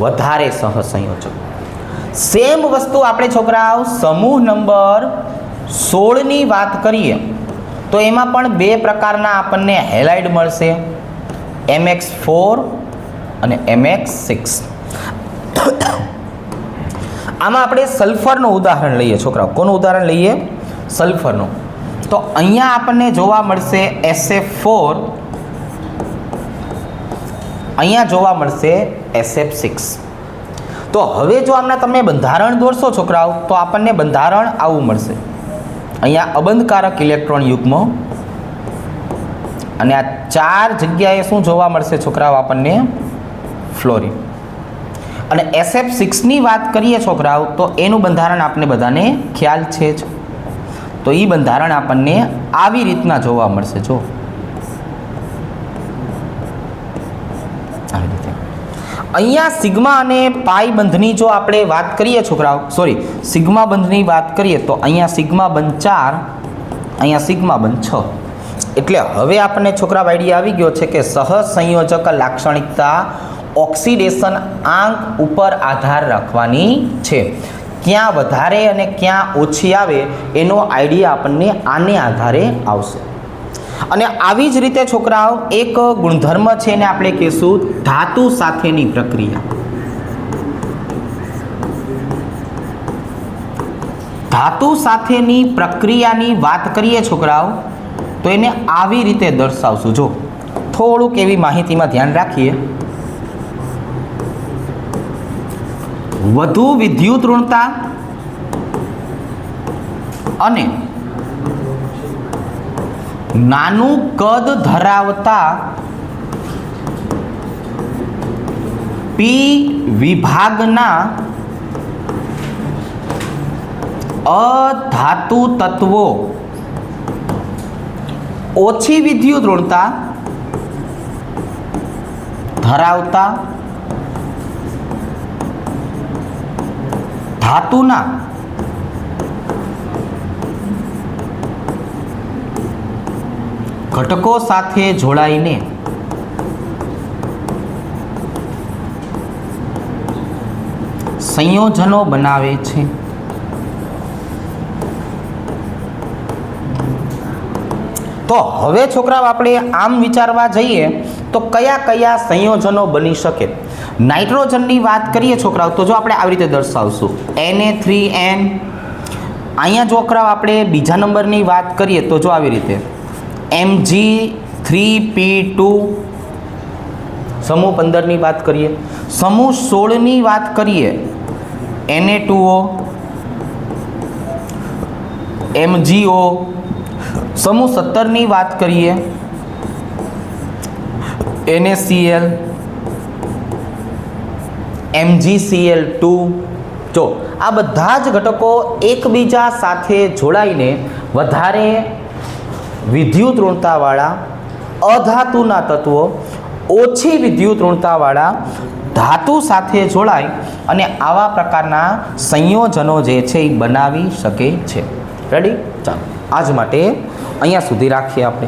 વધારે સહસંયોજક. સેમ વસ્તુ આપણે છોકરાઓ સમૂહ નંબર 16 ની વાત કરીએ તો એમાં પણ બે પ્રકારના આપણને હેલાઇડ મળશે, MX4 અને MX6. આમાં આપણે સલ્ફરનું ઉદાહરણ લઈએ છોકરાઓ. કોનું ઉદાહરણ લઈએ? સલ્ફરનું. તો અહીંયા આપણને જોવા મળશે SF4, અહીંયા જોવા મળશે SF6. તો હવે જો આમના તમે બંધારણ દોરશો છોકરાઓ તો આપણને બંધારણ આવું મળશે. અહીંયા અબંધકારક ઇલેક્ટ્રોન યુગ્મ, અને આ 4 જગ્યાએ શું જોવા મળશે છોકરાઓ આપણને? ફ્લોરિન. અને SF6 ની વાત કરીએ છોકરાઓ તો એનું બંધારણ આપણે બધાને ખ્યાલ છે જ. તો એ બંધારણ આપણને આવી રીતના જોવા મળશે. જો આવી રીતે અહીંયા સિગ્મા અને પાઈ બંધની જો આપણે વાત કરીએ છોકરાઓ, સિગ્મા બંધની વાત કરીએ તો અહીંયા સિગ્મા બંધ 4, અહીંયા સિગ્મા બંધ 6. એટલે હવે આપણને છોકરા આઈડિયા આવી ગયો છે કે સહસંયોજક લાક્ષણિકતા ઓક્સિડેશન આંક ઉપર આધાર રાખવાની છે. ક્યાં વધારે અને ક્યાં ઓછી આવે એનો આઈડિયા આપણને આને આધારે આવશે. અને આવી જ રીતે છોકરાઓ એક ગુણધર્મ છે એને આપણે કહીશું ધાતુ સાથેની પ્રક્રિયા. ધાતુ સાથેની પ્રક્રિયાની વાત કરીએ છોકરાઓ તો એને આવી રીતે દર્શાવશું. જો થોડુંક એવી માહિતીમાં ધ્યાન રાખીએ. વધુ વિદ્યુત ઋણતા અને નાનું કદ ધરાવતા પી વિભાગના અધાતુ તત્વો ઓછી વિદ્યુત ઋણતા ધરાવતા ધાતુના ઘટકો સાથે જોડાઈને સંયોજનો બનાવે છે. તો હવે છોકરાઓ આપણે આમ વિચારવા જઈએ તો કયા કયા સંયોજનો બની શકે. નાઇટ્રોજનની વાત કરીએ છોકરાઓ તો જો આપણે આવી રીતે દર્શાવશું Na3N. અહીંયા છોકરાઓ આપણે બીજા નંબરની વાત કરીએ તો જો આવી રીતે Mg3P2. સમૂહ 15 ની વાત કરીએ, સમૂહ 16 ની વાત કરીએ Na2O, MgO. સમૂહ 17 ની વાત કરીએ NaCl, MgCl2. જો આ બધા જ ઘટકો એકબીજા સાથે જોડાઈને વધારે વિદ્યુત ઋણતાવાળા અધાતુના તત્વો ઓછી વિદ્યુત ઋણતાવાળા ધાતુ સાથે જોડાય અને આવા પ્રકારના સંયોજનો જે છે એ બનાવી શકે છે. રેડી? ચાલો આજ માટે અહીંયા સુધી રાખીએ આપણે.